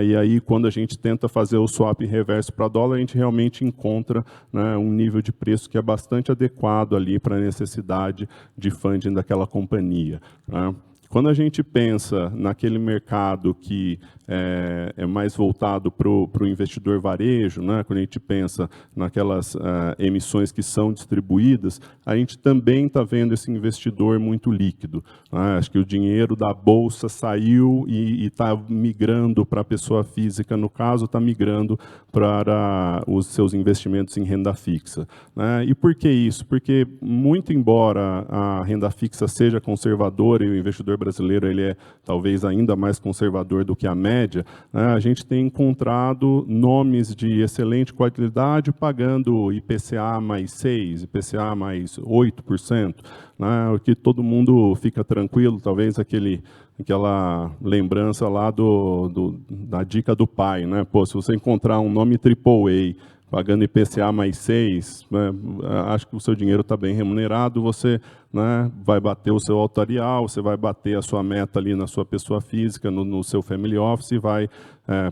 e aí quando a gente tenta fazer o swap reverso para dólar, a gente realmente encontra, né, um nível de preço que é bastante adequado ali para a necessidade de funding daquela companhia, né? Quando a gente pensa naquele mercado que é mais voltado para o investidor varejo, né, quando a gente pensa naquelas emissões que são distribuídas, a gente também está vendo esse investidor muito líquido, né? Acho que o dinheiro da Bolsa saiu e está migrando para a pessoa física, no caso, está migrando para os seus investimentos em renda fixa, né? E por que isso? Porque, muito embora a renda fixa seja conservadora e o investidor brasileiro ele é talvez ainda mais conservador do que a média, né, a gente tem encontrado nomes de excelente qualidade pagando IPCA mais 6%, IPCA mais 8%, né, o que todo mundo fica tranquilo, talvez aquela lembrança lá da dica do pai, né? Pô, se você encontrar um nome AAA pagando IPCA mais 6%, né, acho que o seu dinheiro está bem remunerado, você, né, vai bater o seu autorial, você vai bater a sua meta ali na sua pessoa física, no seu family office, e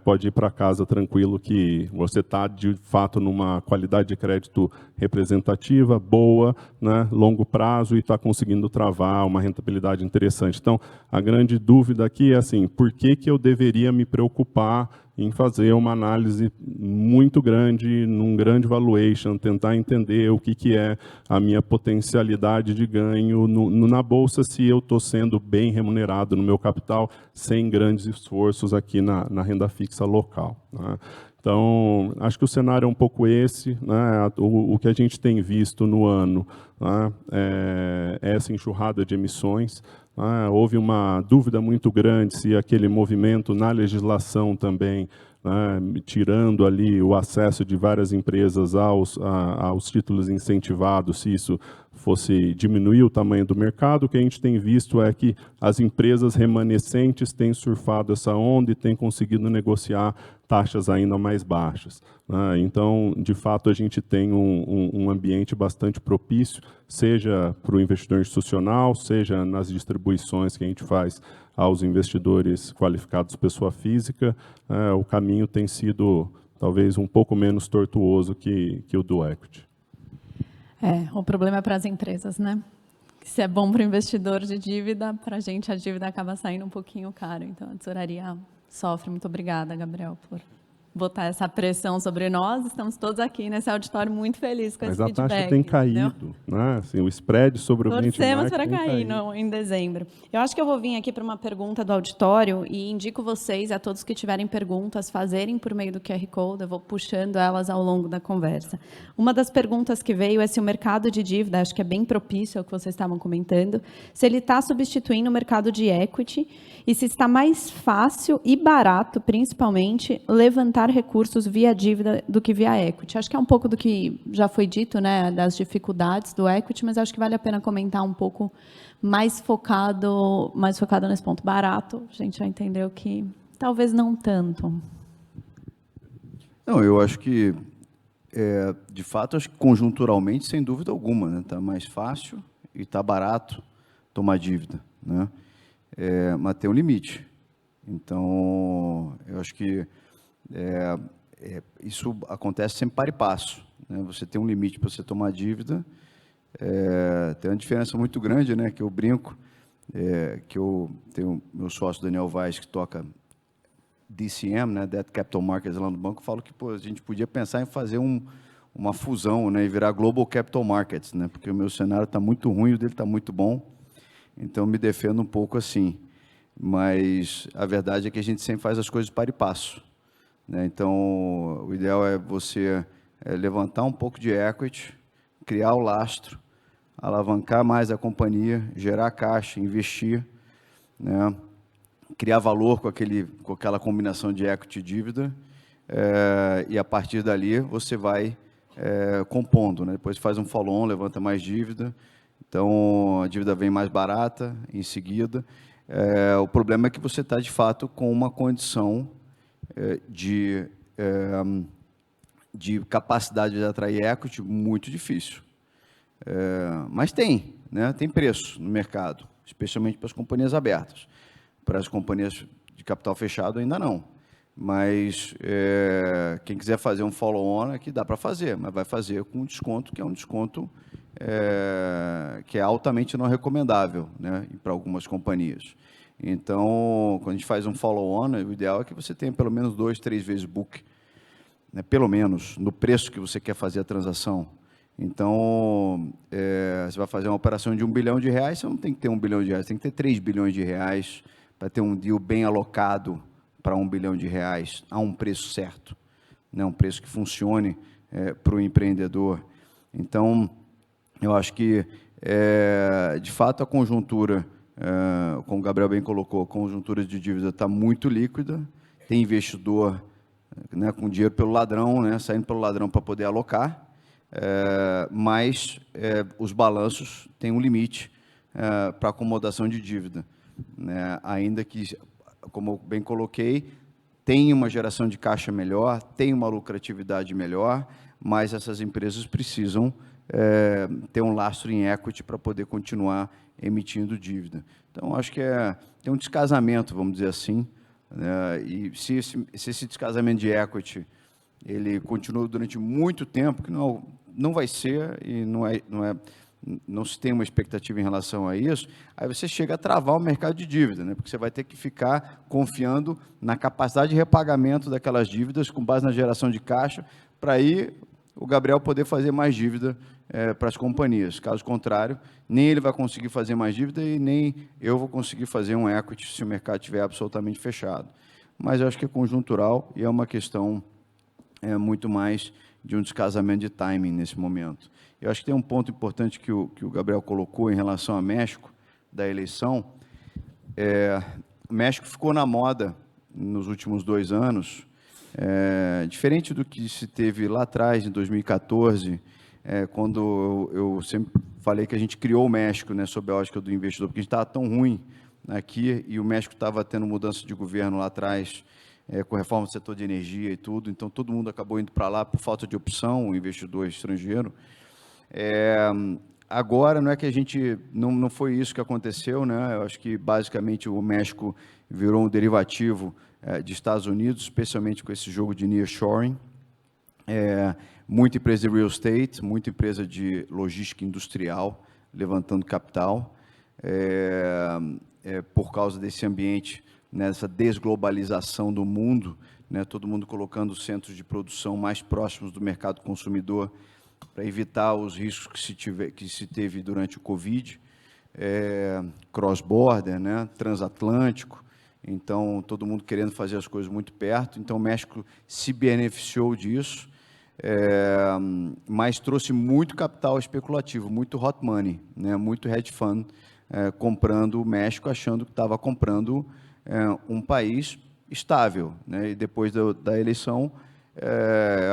pode ir para casa tranquilo que você está, de fato, numa qualidade de crédito representativa, boa, né, longo prazo, e está conseguindo travar uma rentabilidade interessante. Então, a grande dúvida aqui é assim, por que eu deveria me preocupar em fazer uma análise muito grande, num grande valuation, tentar entender o que é a minha potencialidade de ganho na Bolsa, se eu estou sendo bem remunerado no meu capital, sem grandes esforços aqui na renda fixa local, né? Então, acho que o cenário é um pouco esse, né? O que a gente tem visto no ano, né, é essa enxurrada de emissões. Houve uma dúvida muito grande se aquele movimento na legislação também, né, tirando ali o acesso de várias empresas aos títulos incentivados, se isso fosse diminuir o tamanho do mercado. O que a gente tem visto é que as empresas remanescentes têm surfado essa onda e têm conseguido negociar taxas ainda mais baixas, né? Então, de fato, a gente tem um ambiente bastante propício, seja para o investidor institucional, seja nas distribuições que a gente faz aos investidores qualificados pessoa física. O caminho tem sido talvez um pouco menos tortuoso que o do equity. O problema é para as empresas, né? Se é bom para o investidor de dívida, para a gente a dívida acaba saindo um pouquinho caro. Então, a tesouraria sofre. Muito obrigada, Gabriel, por botar essa pressão sobre nós. Estamos todos aqui nesse auditório muito felizes com Mas esse a feedback. taxa tem entendeu? caído, né? Assim, o spread sobre o Torcemos benchmark para tem cair caído. em dezembro. Eu acho que eu vou vir aqui para uma pergunta do auditório e indico vocês, a todos que tiverem perguntas, fazerem por meio do QR Code. Eu vou puxando elas ao longo da conversa. Uma das perguntas que veio é se o mercado de dívida, acho que é bem propício ao que vocês estavam comentando, se ele está substituindo o mercado de equity e se está mais fácil e barato, principalmente, levantar recursos via dívida do que via equity. Acho que é um pouco do que já foi dito, né, das dificuldades do equity, mas acho que vale a pena comentar um pouco mais focado nesse ponto. Barato, a gente já entendeu que talvez não tanto. Não, eu acho que, de fato, acho que conjunturalmente, sem dúvida alguma, né, está mais fácil e está barato tomar dívida, né? Mas tem um limite. Então, eu acho que isso acontece sempre para e passo, né? Você tem um limite para você tomar dívida. Tem uma diferença muito grande, né? Que eu brinco, que eu tenho meu sócio Daniel Vaz, que toca DCM, né? Debt Capital Markets lá no banco, falo que a gente podia pensar em fazer uma fusão, né? E virar Global Capital Markets, né? Porque o meu cenário está muito ruim, o dele está muito bom. Então, me defendo um pouco assim. Mas a verdade é que a gente sempre faz as coisas para e passo, né? Então, o ideal é você levantar um pouco de equity, criar o lastro, alavancar mais a companhia, gerar caixa, investir, né? Criar valor com aquela combinação de equity e dívida, e a partir dali você vai compondo, né? Depois faz um follow-on, levanta mais dívida. Então, a dívida vem mais barata em seguida. O problema é que você está, de fato, com uma condição de capacidade de atrair equity muito difícil. Mas tem, né? Tem preço no mercado, especialmente para as companhias abertas. Para as companhias de capital fechado, ainda não. Mas quem quiser fazer um follow-on, aqui dá para fazer, mas vai fazer com um desconto, que é um desconto que é altamente não recomendável, né, para algumas companhias. Então, quando a gente faz um follow-on, o ideal é que você tenha pelo menos 2, 3 vezes book, né, pelo menos, no preço que você quer fazer a transação. Então, você vai fazer uma operação de R$1 bilhão, você não tem que ter R$1 bilhão, tem que ter R$3 bilhões para ter um deal bem alocado para R$1 bilhão a um preço certo, né, um preço que funcione para o empreendedor. Então, eu acho que, de fato, a conjuntura, como o Gabriel bem colocou, a conjuntura de dívida está muito líquida, tem investidor, né, com dinheiro pelo ladrão, né, saindo pelo ladrão para poder alocar, mas os balanços têm um limite para acomodação de dívida, né, ainda que, como eu bem coloquei, tem uma geração de caixa melhor, tem uma lucratividade melhor, mas essas empresas precisam ter um lastro em equity para poder continuar emitindo dívida. Então, acho que tem um descasamento, vamos dizer assim, né? E se esse descasamento de equity ele continua durante muito tempo, que não vai ser e não se tem uma expectativa em relação a isso, aí você chega a travar o mercado de dívida, né? Porque você vai ter que ficar confiando na capacidade de repagamento daquelas dívidas com base na geração de caixa, para aí o Gabriel poder fazer mais dívida para as companhias. Caso contrário, nem ele vai conseguir fazer mais dívida e nem eu vou conseguir fazer um equity se o mercado estiver absolutamente fechado. Mas eu acho que é conjuntural e é uma questão muito mais de um descasamento de timing nesse momento. Eu acho que tem um ponto importante que o Gabriel colocou em relação a México, da eleição. O México ficou na moda nos últimos 2 anos, diferente do que se teve lá atrás, em 2014, quando eu sempre falei que a gente criou o México, né, sob a ótica do investidor, porque a gente estava tão ruim aqui e o México estava tendo mudança de governo lá atrás, com reforma do setor de energia e tudo, então todo mundo acabou indo para lá por falta de opção, o investidor estrangeiro. Agora, não é que a gente, não foi isso que aconteceu, né? Eu acho que, basicamente, o México virou um derivativo de Estados Unidos, especialmente com esse jogo de nearshoring. Muita empresa de real estate, muita empresa de logística industrial, levantando capital, por causa desse ambiente, nessa desglobalização do mundo, né, todo mundo colocando centros de produção mais próximos do mercado consumidor para evitar os riscos que se teve durante o Covid, cross-border, né, transatlântico, então todo mundo querendo fazer as coisas muito perto, então o México se beneficiou disso, mas trouxe muito capital especulativo, muito hot money, né, muito hedge fund, comprando o México, achando que estava comprando um país estável, né, e depois da eleição,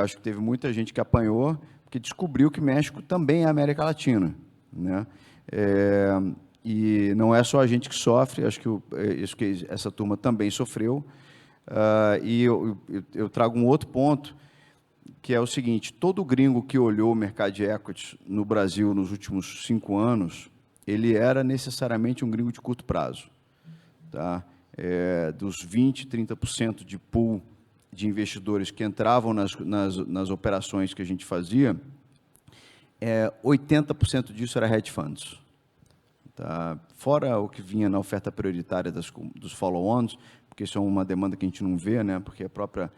acho que teve muita gente que apanhou, porque descobriu que México também é América Latina, né, e não é só a gente que sofre, acho que essa turma também sofreu, e eu trago um outro ponto, que é o seguinte: todo gringo que olhou o mercado de equities no Brasil nos últimos 5 anos, ele era necessariamente um gringo de curto prazo. Tá? Dos 20%, 30% de pool de investidores que entravam nas operações que a gente fazia, 80% disso era hedge funds. Tá? Fora o que vinha na oferta prioritária dos follow-ons, porque isso é uma demanda que a gente não vê, né? Porque a própria...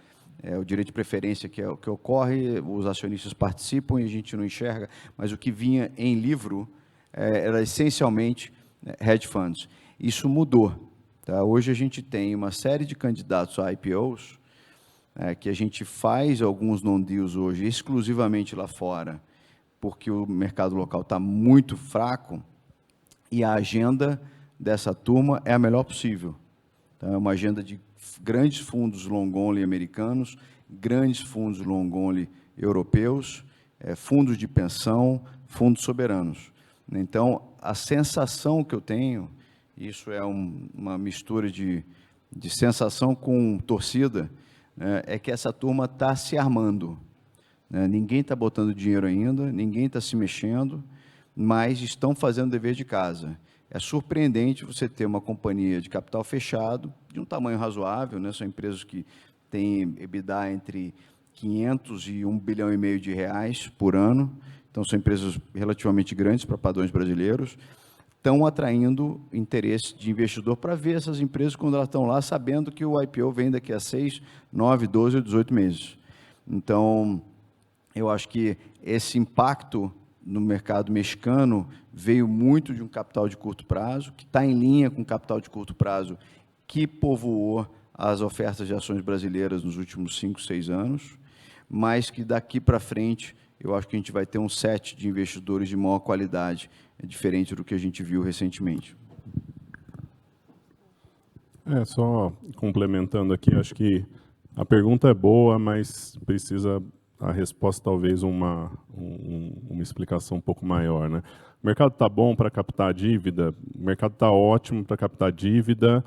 o direito de preferência que ocorre, os acionistas participam e a gente não enxerga, mas o que vinha em livro era essencialmente hedge funds. Isso mudou. Tá? Hoje a gente tem uma série de candidatos a IPOs, que a gente faz alguns non-deals hoje exclusivamente lá fora, porque o mercado local está muito fraco e a agenda dessa turma é a melhor possível. Tá? É uma agenda de grandes fundos long only americanos, grandes fundos long only europeus, fundos de pensão, fundos soberanos. Então, a sensação que eu tenho, isso é uma mistura de sensação com torcida, é que essa turma está se armando. Ninguém está botando dinheiro ainda, ninguém está se mexendo, mas estão fazendo o dever de casa. É surpreendente você ter uma companhia de capital fechado, de um tamanho razoável, né? São empresas que têm EBITDA entre 500 e 1,5 bilhão de reais por ano, então são empresas relativamente grandes para padrões brasileiros, estão atraindo interesse de investidor para ver essas empresas quando elas estão lá, sabendo que o IPO vem daqui a 6, 9, 12 ou 18 meses. Então, eu acho que esse impacto no mercado mexicano veio muito de um capital de curto prazo, que está em linha com o capital de curto prazo que povoou as ofertas de ações brasileiras nos últimos 5, 6 anos, mas que daqui para frente eu acho que a gente vai ter um set de investidores de maior qualidade, diferente do que a gente viu recentemente. Só complementando aqui, acho que a pergunta é boa, mas precisa a resposta talvez uma explicação um pouco maior, né? O mercado está bom para captar dívida, o mercado está ótimo para captar dívida,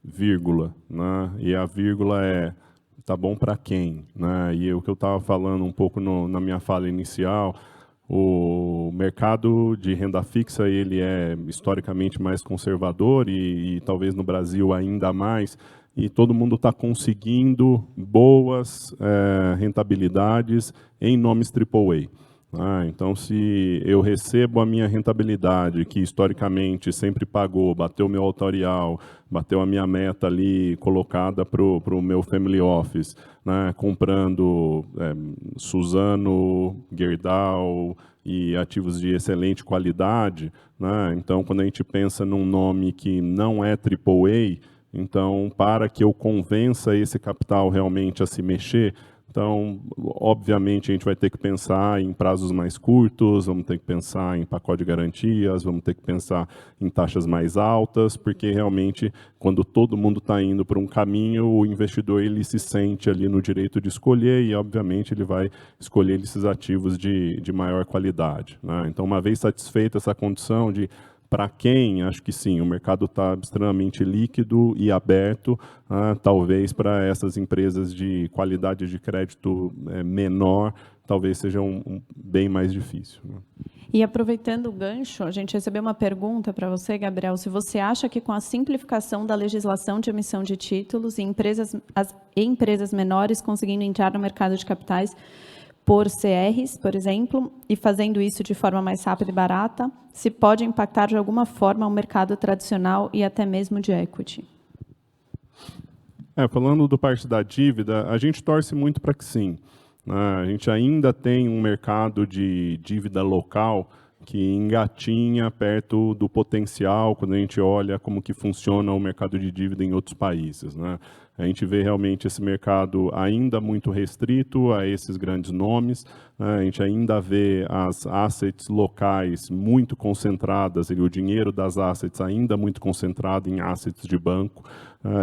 vírgula, né? E a vírgula está bom para quem, né? E o que eu estava falando um pouco na minha fala inicial, o mercado de renda fixa ele é historicamente mais conservador e talvez no Brasil ainda mais, e todo mundo está conseguindo boas rentabilidades em nomes AAA. Então, se eu recebo a minha rentabilidade, que historicamente sempre pagou, bateu o meu autorial, bateu a minha meta ali colocada para o meu family office, né, comprando Suzano, Gerdau e ativos de excelente qualidade, né, então, quando a gente pensa num nome que não é AAA, então, para que eu convença esse capital realmente a se mexer, então, obviamente, a gente vai ter que pensar em prazos mais curtos, vamos ter que pensar em pacote de garantias, vamos ter que pensar em taxas mais altas, porque realmente, quando todo mundo está indo por um caminho, o investidor ele se sente ali no direito de escolher e, obviamente, ele vai escolher esses ativos de maior qualidade, né? Então, uma vez satisfeita essa condição de para quem, acho que sim, o mercado está extremamente líquido e aberto, talvez para essas empresas de qualidade de crédito menor, talvez seja bem mais difícil, né? E aproveitando o gancho, a gente recebeu uma pergunta para você, Gabriel, se você acha que com a simplificação da legislação de emissão de títulos e empresas menores conseguindo entrar no mercado de capitais, por CRs, por exemplo, e fazendo isso de forma mais rápida e barata, se pode impactar de alguma forma o mercado tradicional e até mesmo de equity? Falando do parte da dívida, a gente torce muito para que sim. A gente ainda tem um mercado de dívida local que engatinha perto do potencial quando a gente olha como que funciona o mercado de dívida em outros países, né? A gente vê realmente esse mercado ainda muito restrito a esses grandes nomes, né? A gente ainda vê as assets locais muito concentradas, e o dinheiro das assets ainda muito concentrado em assets de banco,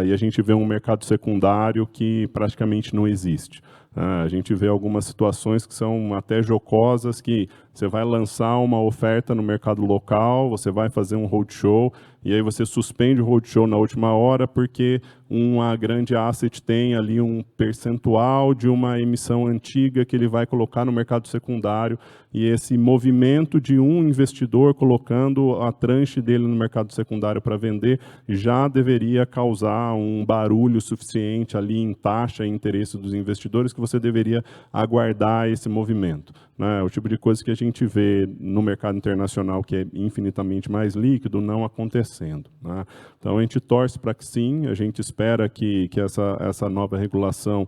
e a gente vê um mercado secundário que praticamente não existe. A gente vê algumas situações que são até jocosas, que você vai lançar uma oferta no mercado local, você vai fazer um roadshow, e aí você suspende o roadshow na última hora porque uma grande asset tem ali um percentual de uma emissão antiga que ele vai colocar no mercado secundário, e esse movimento de um investidor colocando a tranche dele no mercado secundário para vender já deveria causar um barulho suficiente ali em taxa e interesse dos investidores, que você deveria aguardar esse movimento, né? O tipo de coisa que a gente vê no mercado internacional, que é infinitamente mais líquido, não acontecendo, né? Então, a gente torce para que sim, a gente espera que essa nova regulação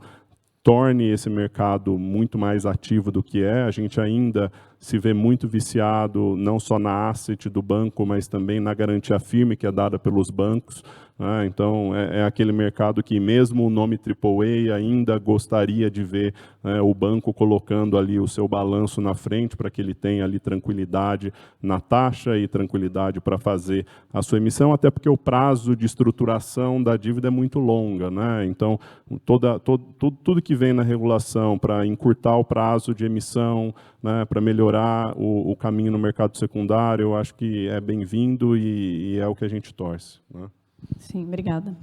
torne esse mercado muito mais ativo do que é. A gente ainda se vê muito viciado, não só na asset do banco, mas também na garantia firme que é dada pelos bancos, né? Então, é aquele mercado que, mesmo o nome AAA, ainda gostaria de ver, né, o banco colocando ali o seu balanço na frente para que ele tenha ali tranquilidade na taxa e tranquilidade para fazer a sua emissão, até porque o prazo de estruturação da dívida é muito longa, né? Então, tudo que vem na regulação para encurtar o prazo de emissão, né, para melhorar o caminho no mercado secundário, eu acho que é bem-vindo e é o que a gente torce, né? Sim, obrigada.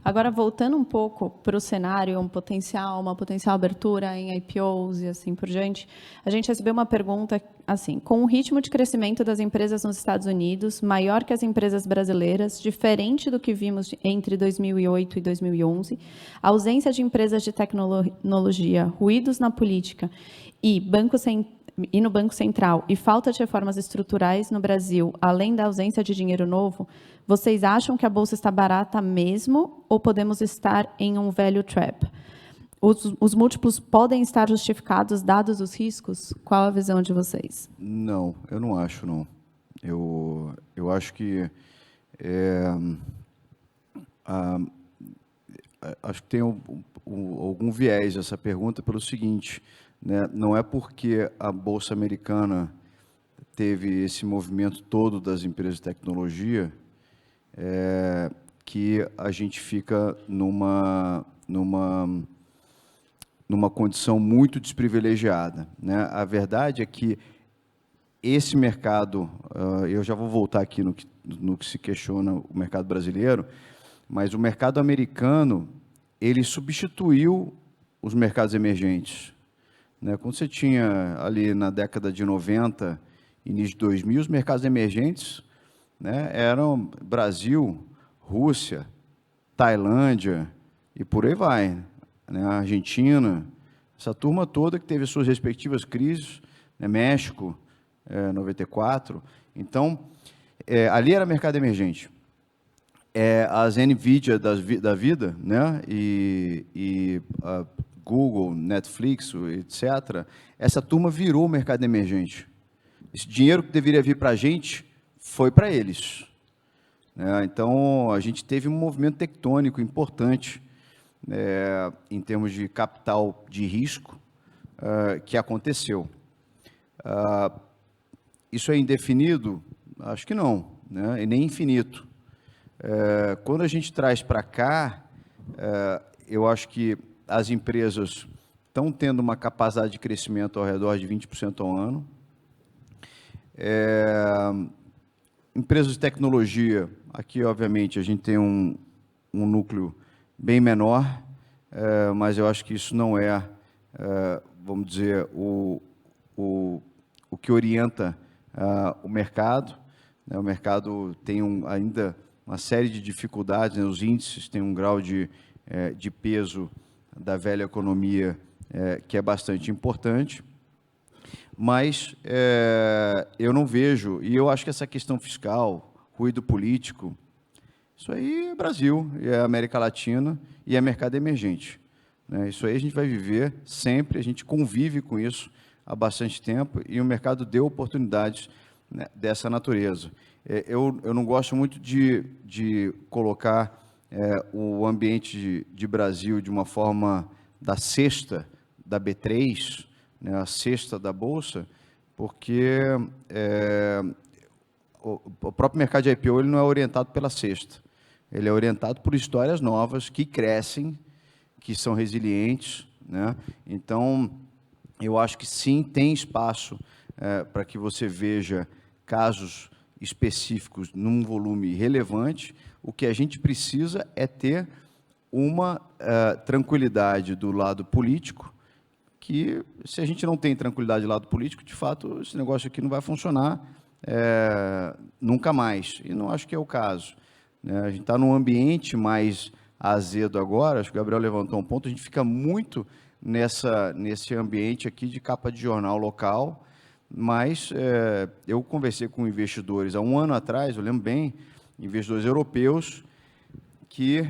Agora, voltando um pouco para o cenário, uma potencial abertura em IPOs e assim por diante, a gente recebeu uma pergunta assim: com o ritmo de crescimento das empresas nos Estados Unidos maior que as empresas brasileiras, diferente do que vimos entre 2008 e 2011, a ausência de empresas de tecnologia, ruídos na política e no Banco Central e falta de reformas estruturais no Brasil, além da ausência de dinheiro novo, vocês acham que a Bolsa está barata mesmo ou podemos estar em um value trap? Os múltiplos podem estar justificados, dados os riscos? Qual a visão de vocês? Não, eu não acho, não. Eu acho que acho que tem algum viés essa pergunta pelo seguinte, né? Não é porque a Bolsa Americana teve esse movimento todo das empresas de tecnologia que a gente fica numa condição muito desprivilegiada, né? A verdade é que esse mercado, eu já vou voltar aqui no que se questiona o mercado brasileiro, mas o mercado americano, ele substituiu os mercados emergentes, né? Quando você tinha ali na década de 90, início de 2000, os mercados emergentes, né, eram Brasil, Rússia, Tailândia e por aí vai, né? Argentina, essa turma toda que teve suas respectivas crises, né? México, 94. Então, ali era mercado emergente. As NVIDIA da vida, né? e Google, Netflix, etc., essa turma virou o mercado emergente. Esse dinheiro que deveria vir para a gente foi para eles, né? Então, a gente teve um movimento tectônico importante em termos de capital de risco que aconteceu. Isso é indefinido? Acho que não, né? E nem infinito. Quando a gente traz para cá, eu acho que as empresas estão tendo uma capacidade de crescimento ao redor de 20% ao ano. Empresas de tecnologia, aqui, obviamente, a gente tem um núcleo bem menor, mas eu acho que isso não vamos dizer, o que orienta o mercado, né? O mercado tem ainda uma série de dificuldades, né? Os índices têm um grau de peso da velha economia que é bastante importante, mas eu não vejo, e eu acho que essa questão fiscal, ruído político, Isso aí é Brasil, é América Latina e é mercado emergente, né? Isso aí a gente vai viver sempre, a gente convive com isso há bastante tempo e o mercado deu oportunidades, né, dessa natureza. Eu não gosto muito de colocar o ambiente de Brasil de uma forma da cesta da B3, né, a cesta da Bolsa, porque o próprio mercado de IPO ele não é orientado pela cesta, ele é orientado por histórias novas que crescem, que são resilientes, né? Então, eu acho que sim, tem espaço para que você veja casos específicos num volume relevante. O que a gente precisa é ter uma tranquilidade do lado político, que se a gente não tem tranquilidade do lado político, de fato, esse negócio aqui não vai funcionar nunca mais. E não acho que é o caso, né? A gente está num ambiente mais azedo agora, acho que o Gabriel levantou um ponto, a gente fica muito nesse ambiente aqui de capa de jornal local, mas eu conversei com investidores há um ano atrás, eu lembro bem, investidores europeus, que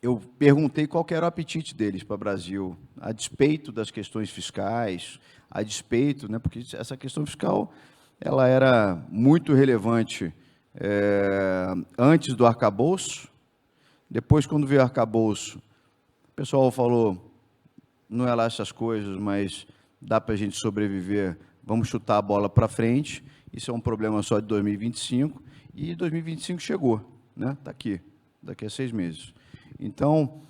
eu perguntei qual que era o apetite deles para o Brasil, a despeito das questões fiscais, a despeito, né, porque essa questão fiscal ela era muito relevante antes do arcabouço. Depois, quando veio o arcabouço, o pessoal falou, não é lá essas coisas, mas dá para a gente sobreviver, vamos chutar a bola para frente, isso é um problema só de 2025, e 2025 chegou, né? Está aqui, daqui a 6 meses. Então,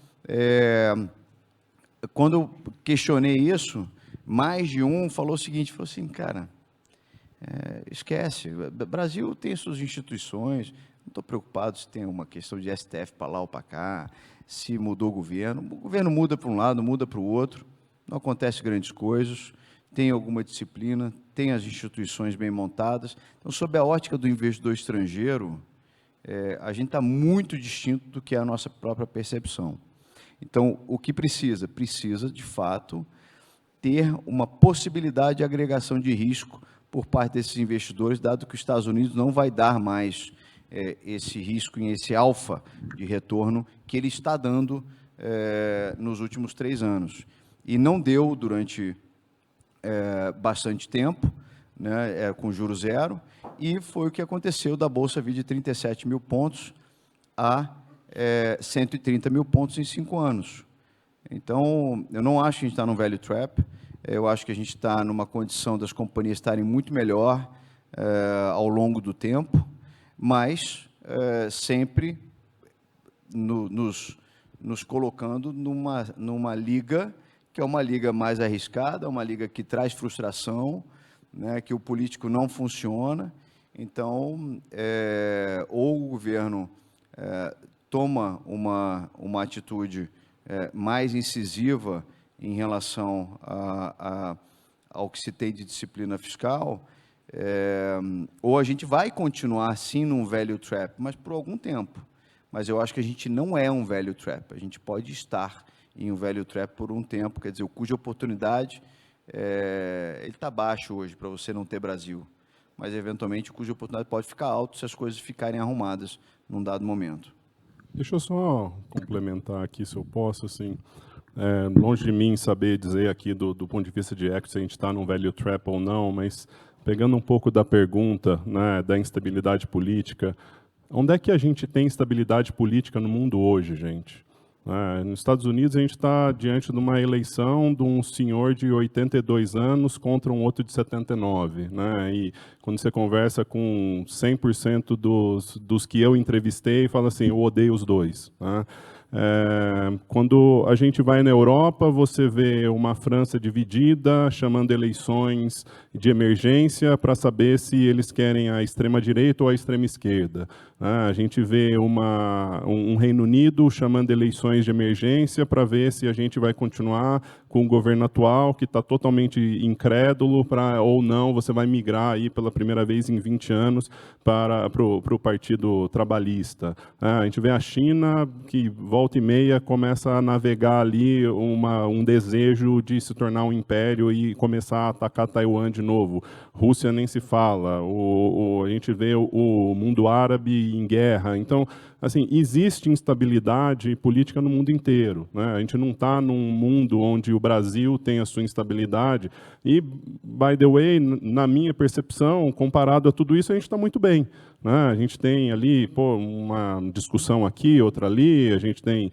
quando eu questionei isso, mais de um falou o seguinte, falou assim, cara, esquece, o Brasil tem suas instituições, não estou preocupado se tem uma questão de STF para lá ou para cá, se mudou o governo muda para um lado, muda para o outro, não acontece grandes coisas, tem alguma disciplina, tem as instituições bem montadas. Então, sob a ótica do investidor estrangeiro, a gente está muito distinto do que é a nossa própria percepção. Então, o que precisa? Precisa, de fato, ter uma possibilidade de agregação de risco por parte desses investidores, dado que os Estados Unidos não vai dar mais esse risco em esse alfa de retorno que ele está dando nos últimos 3 anos. E não deu durante bastante tempo, né, com juros zero, e foi o que aconteceu da Bolsa vir de 37 mil pontos a 130 mil pontos em 5 anos. Então, eu não acho que a gente está num value trap, eu acho que a gente está numa condição das companhias estarem muito melhor ao longo do tempo, mas sempre nos colocando numa liga que é uma liga mais arriscada, uma liga que traz frustração, né, que o político não funciona. Então, ou o governo toma uma atitude mais incisiva em relação ao que se tem de disciplina fiscal, ou a gente vai continuar, sim, num value trap, mas por algum tempo. Mas eu acho que a gente não é um value trap, a gente pode estar em um value trap por um tempo, quer dizer, o custo de oportunidade, ele está baixo hoje para você não ter Brasil, mas eventualmente o custo de oportunidade pode ficar alto se as coisas ficarem arrumadas num dado momento. Deixa eu só complementar aqui, se eu posso, assim, longe de mim saber dizer aqui do ponto de vista de equity se a gente está num value trap ou não, mas pegando um pouco da pergunta, né, da instabilidade política, onde é que a gente tem instabilidade política no mundo hoje, gente? Nos Estados Unidos, a gente está diante de uma eleição de um senhor de 82 anos contra um outro de 79. Né? E quando você conversa com 100% dos que eu entrevistei, fala assim, eu odeio os dois. Né? Quando a gente vai na Europa, você vê uma França dividida, chamando eleições de emergência para saber se eles querem a extrema-direita ou a extrema-esquerda. A gente vê um Reino Unido chamando eleições de emergência para ver se a gente vai continuar com o governo atual, que está totalmente incrédulo, ou não, você vai migrar aí pela primeira vez em 20 anos para o Partido Trabalhista. A gente vê a China, que volta e meia começa a navegar ali um desejo de se tornar um império e começar a atacar Taiwan de novo. Rússia nem se fala, a gente vê o mundo árabe em guerra. Então, assim, existe instabilidade política no mundo inteiro, né? A gente não está num mundo onde o Brasil tem a sua instabilidade e, by the way, na minha percepção, comparado a tudo isso, a gente está muito bem, né? A gente tem ali uma discussão aqui, outra ali, a gente tem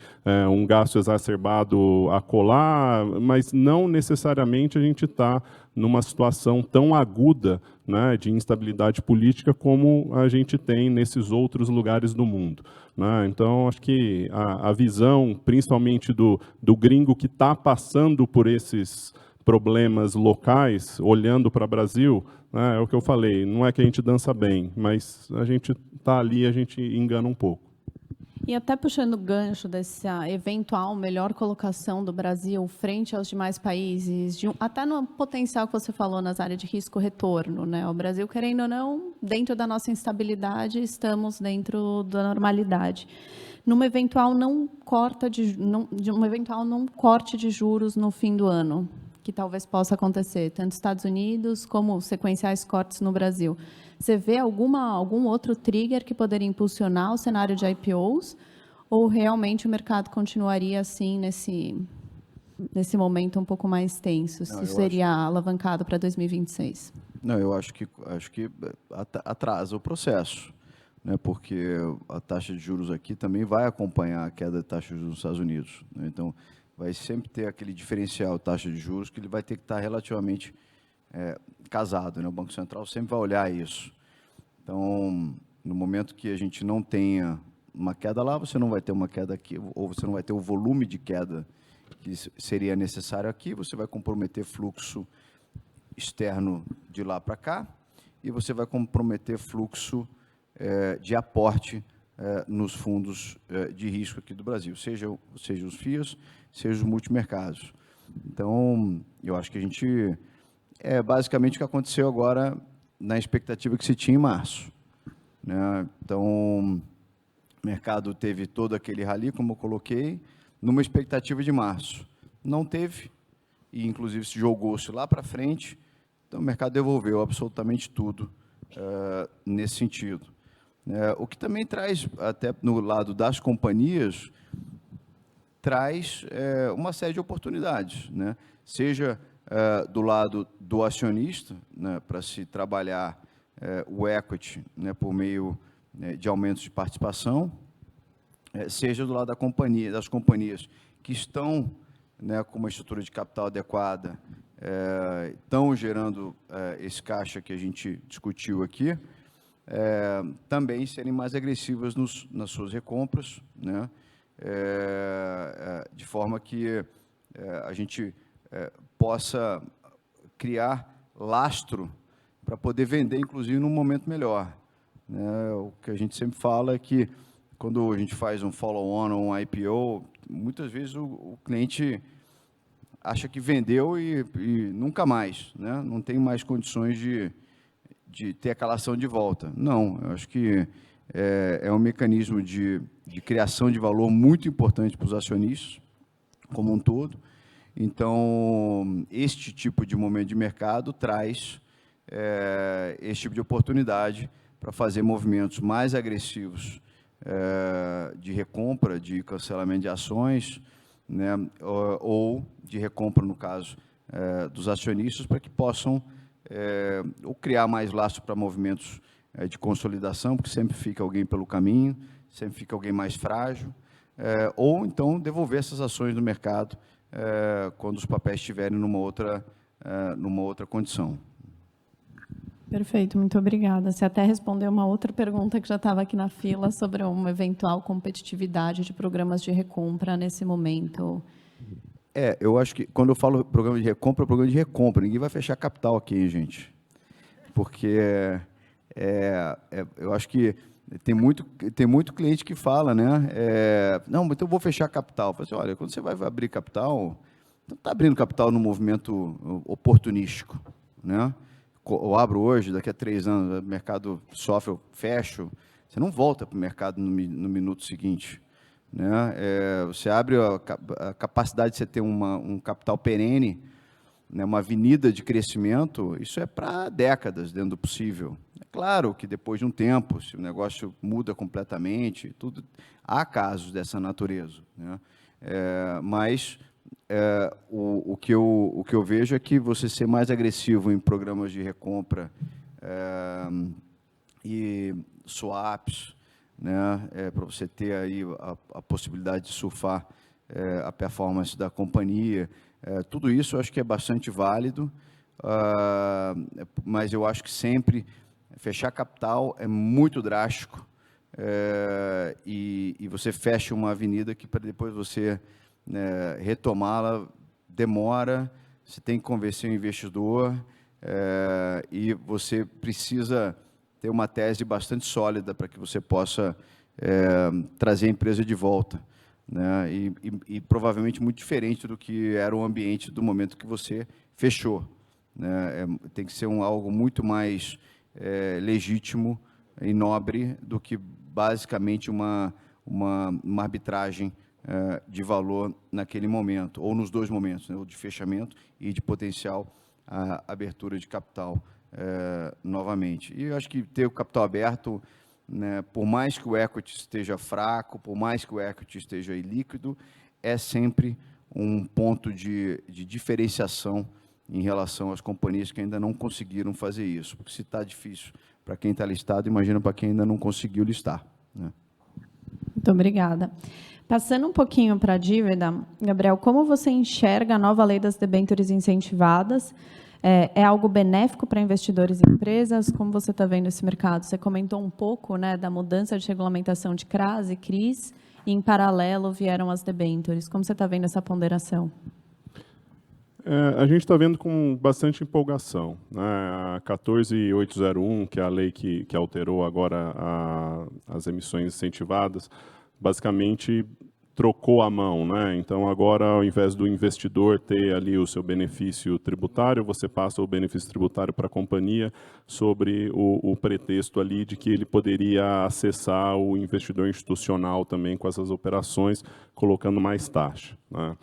um gasto exacerbado acolá, mas não necessariamente a gente está numa situação tão aguda, né, de instabilidade política como a gente tem nesses outros lugares do mundo, né? Então, acho que a visão, principalmente do gringo que está passando por esses problemas locais, olhando para o Brasil, né, é o que eu falei, não é que a gente dança bem, mas a gente está ali, a gente engana um pouco. E até puxando o gancho dessa eventual melhor colocação do Brasil frente aos demais países, até no potencial que você falou nas áreas de risco-retorno, né? O Brasil, querendo ou não, dentro da nossa instabilidade, estamos dentro da normalidade. Numa eventual não corte de juros no fim do ano, que talvez possa acontecer, tanto nos Estados Unidos como sequenciais cortes no Brasil. Você vê algum outro trigger que poderia impulsionar o cenário de IPOs? Ou realmente o mercado continuaria assim nesse momento um pouco mais tenso? Isso seria alavancado para 2026? Não, eu acho que atrasa o processo, né? Porque a taxa de juros aqui também vai acompanhar a queda da taxa de juros nos Estados Unidos, né? Então, vai sempre ter aquele diferencial taxa de juros que ele vai ter que estar relativamente casado, né? O Banco Central sempre vai olhar isso. Então, no momento que a gente não tenha uma queda lá, você não vai ter uma queda aqui, ou você não vai ter o volume de queda que seria necessário aqui, você vai comprometer fluxo externo de lá para cá, e você vai comprometer fluxo de aporte nos fundos de risco aqui do Brasil, seja os FIAs, seja os multimercados. Então, eu acho que a gente... basicamente o que aconteceu agora na expectativa que se tinha em março, né? Então, o mercado teve todo aquele rally, como eu coloquei, numa expectativa de março. Não teve, e inclusive se jogou-se lá para frente, então o mercado devolveu absolutamente tudo nesse sentido. O que também traz, até no lado das companhias, traz uma série de oportunidades, né? Seja do lado do acionista, né, para se trabalhar o equity, né, por meio de aumentos de participação, seja do lado das companhias que estão, né, com uma estrutura de capital adequada, estão gerando esse caixa que a gente discutiu aqui, também serem mais agressivas nas suas recompras, né, de forma que a gente possa criar lastro para poder vender, inclusive, num momento melhor, né? O que a gente sempre fala é que, quando a gente faz um follow-on ou um IPO, muitas vezes o cliente acha que vendeu e nunca mais, né? Não tem mais condições de ter aquela ação de volta. Não, eu acho que é um mecanismo de criação de valor muito importante para os acionistas, como um todo. Então, este tipo de momento de mercado traz esse tipo de oportunidade para fazer movimentos mais agressivos de recompra, de cancelamento de ações, né, ou de recompra, no caso, dos acionistas, para que possam ou criar mais laço para movimentos de consolidação, porque sempre fica alguém pelo caminho, sempre fica alguém mais frágil, ou então devolver essas ações no mercado quando os papéis estiverem numa outra condição. Perfeito, muito obrigada. Você até respondeu uma outra pergunta que já estava aqui na fila sobre uma eventual competitividade de programas de recompra nesse momento. Eu acho que, quando eu falo programa de recompra, é programa de recompra. Ninguém vai fechar capital aqui, hein, gente? Porque eu acho que tem muito cliente que fala, né? Não, então eu vou fechar capital. Eu falo assim, olha, quando você vai abrir capital, Então, está abrindo capital no movimento oportunístico, né? Eu abro hoje, daqui a 3 anos, o mercado sofre, eu fecho, você não volta para o mercado no minuto seguinte, né? Você abre a capacidade de você ter um capital perene, né, uma avenida de crescimento, isso é para décadas dentro do possível. É claro que depois de um tempo, se o negócio muda completamente, tudo, há casos dessa natureza, né? Mas o que eu vejo é que você ser mais agressivo em programas de recompra e swaps, né, para você ter aí a possibilidade de surfar a performance da companhia, tudo isso eu acho que é bastante válido, mas eu acho que sempre fechar capital é muito drástico, e você fecha uma avenida que para depois você retomá-la demora, você tem que convencer o investidor, e você precisa ter uma tese bastante sólida para que você possa trazer a empresa de volta, né? E provavelmente muito diferente do que era o ambiente do momento que você fechou, né? Tem que ser algo muito mais legítimo e nobre do que basicamente uma arbitragem de valor naquele momento, ou nos 2 momentos, né, ou de fechamento e de potencial abertura de capital novamente. E eu acho que ter o capital aberto, né, por mais que o equity esteja fraco, por mais que o equity esteja ilíquido, é sempre um ponto de diferenciação em relação às companhias que ainda não conseguiram fazer isso. Porque se está difícil para quem está listado, imagina para quem ainda não conseguiu listar, né? Muito obrigada. Passando um pouquinho para a dívida, Gabriel, como você enxerga a nova lei das debêntures incentivadas? É algo benéfico para investidores e empresas? Como você está vendo esse mercado? Você comentou um pouco, né, da mudança de regulamentação de CRAS e CRIs, e, em paralelo, vieram as debêntures. Como você está vendo essa ponderação? A gente está vendo com bastante empolgação, né? A 14801, que é a lei que alterou agora as emissões incentivadas, basicamente trocou a mão, né? Então, agora, ao invés do investidor ter ali o seu benefício tributário, você passa o benefício tributário para a companhia sobre o pretexto ali de que ele poderia acessar o investidor institucional também com essas operações, colocando mais taxa, né?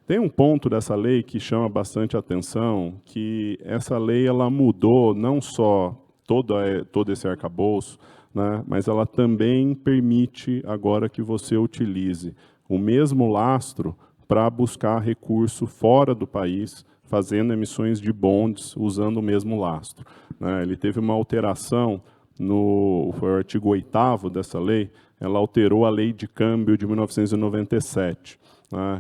Tem um ponto dessa lei que chama bastante atenção, que essa lei ela mudou não só todo esse arcabouço, né, mas ela também permite agora que você utilize o mesmo lastro para buscar recurso fora do país, fazendo emissões de bonds usando o mesmo lastro, né? Ele teve uma alteração, foi o artigo 8º dessa lei, ela alterou a lei de câmbio de 1997.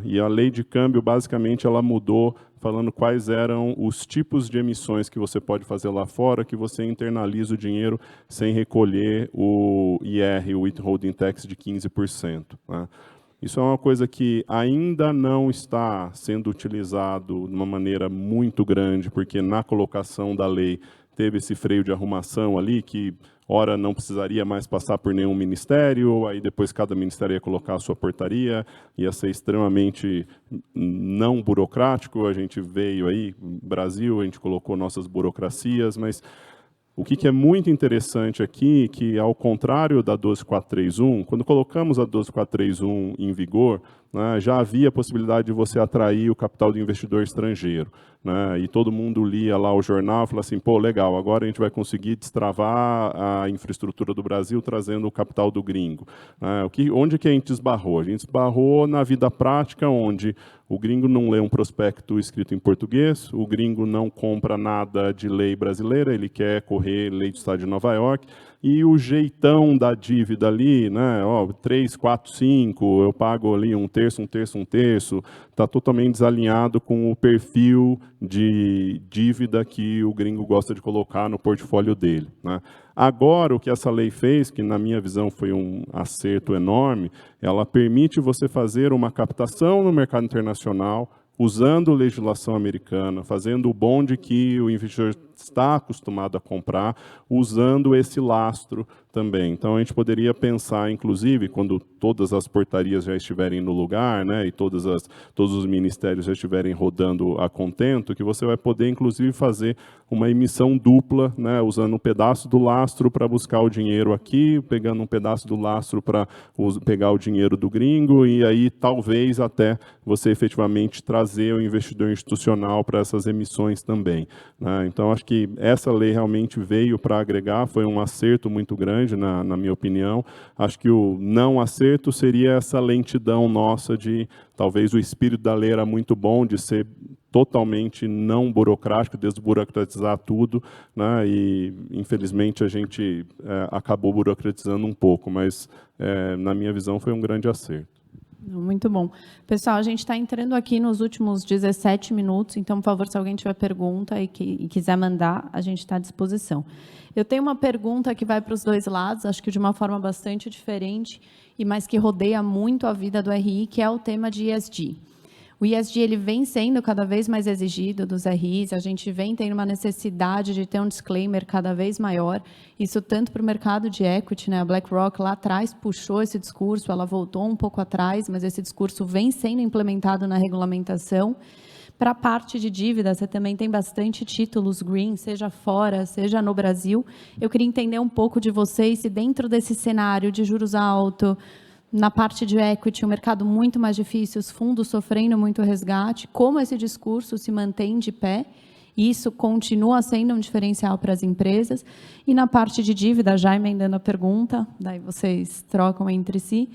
E a lei de câmbio, basicamente, ela mudou, falando quais eram os tipos de emissões que você pode fazer lá fora, que você internaliza o dinheiro sem recolher o IR, o Withholding Tax, de 15%. Né? Isso é uma coisa que ainda não está sendo utilizado de uma maneira muito grande, porque na colocação da lei teve esse freio de arrumação ali, que ora não precisaria mais passar por nenhum ministério, aí depois cada ministério ia colocar a sua portaria, ia ser extremamente não burocrático. A gente veio aí, Brasil, a gente colocou nossas burocracias, mas o que é muito interessante aqui, que ao contrário da 12431, quando colocamos a 12431 em vigor, né, já havia a possibilidade de você atrair o capital do investidor estrangeiro, né, e todo mundo lia lá o jornal e falava assim, pô, legal, agora a gente vai conseguir destravar a infraestrutura do Brasil trazendo o capital do gringo. Onde que a gente esbarrou? A gente esbarrou na vida prática, onde o gringo não lê um prospecto escrito em português, o gringo não compra nada de lei brasileira, ele quer correr lei do Estado de Nova York, e o jeitão da dívida ali, né, 3, 4, 5, eu pago ali um terço, está totalmente desalinhado com o perfil de dívida que o gringo gosta de colocar no portfólio dele, né? Agora, o que essa lei fez, que na minha visão foi um acerto enorme, ela permite você fazer uma captação no mercado internacional, usando legislação americana, fazendo o bond que o investidor está acostumado a comprar, usando esse lastro também. Então, a gente poderia pensar, inclusive, quando todas as portarias já estiverem no lugar, né, e todos os ministérios já estiverem rodando a contento, que você vai poder, inclusive, fazer uma emissão dupla, né, usando um pedaço do lastro para buscar o dinheiro aqui, pegando um pedaço do lastro para pegar o dinheiro do gringo, e aí talvez até você efetivamente trazer o investidor institucional para essas emissões também, né? Então, acho que essa lei realmente veio para agregar, foi um acerto muito grande, na minha opinião. Acho que o não acerto seria essa lentidão nossa de, talvez o espírito da lei era muito bom, de ser totalmente não burocrático, desburocratizar tudo, né? E, infelizmente, a gente acabou burocratizando um pouco, mas, na minha visão, foi um grande acerto. Muito bom. Pessoal, a gente está entrando aqui nos últimos 17 minutos, então, por favor, se alguém tiver pergunta e quiser mandar, a gente está à disposição. Eu tenho uma pergunta que vai para os dois lados, acho que de uma forma bastante diferente, mas que rodeia muito a vida do RI, que é o tema de ESG. O ESG ele vem sendo cada vez mais exigido dos RIs, a gente vem tendo uma necessidade de ter um disclaimer cada vez maior, isso tanto para o mercado de equity, né? A BlackRock lá atrás puxou esse discurso, ela voltou um pouco atrás, mas esse discurso vem sendo implementado na regulamentação. Para a parte de dívida, você também tem bastante títulos green, seja fora, seja no Brasil. Eu queria entender um pouco de vocês, se dentro desse cenário de juros altos, na parte de equity, um mercado muito mais difícil, os fundos sofrendo muito resgate, como esse discurso se mantém de pé, e isso continua sendo um diferencial para as empresas. E na parte de dívida, já emendando a pergunta, daí vocês trocam entre si,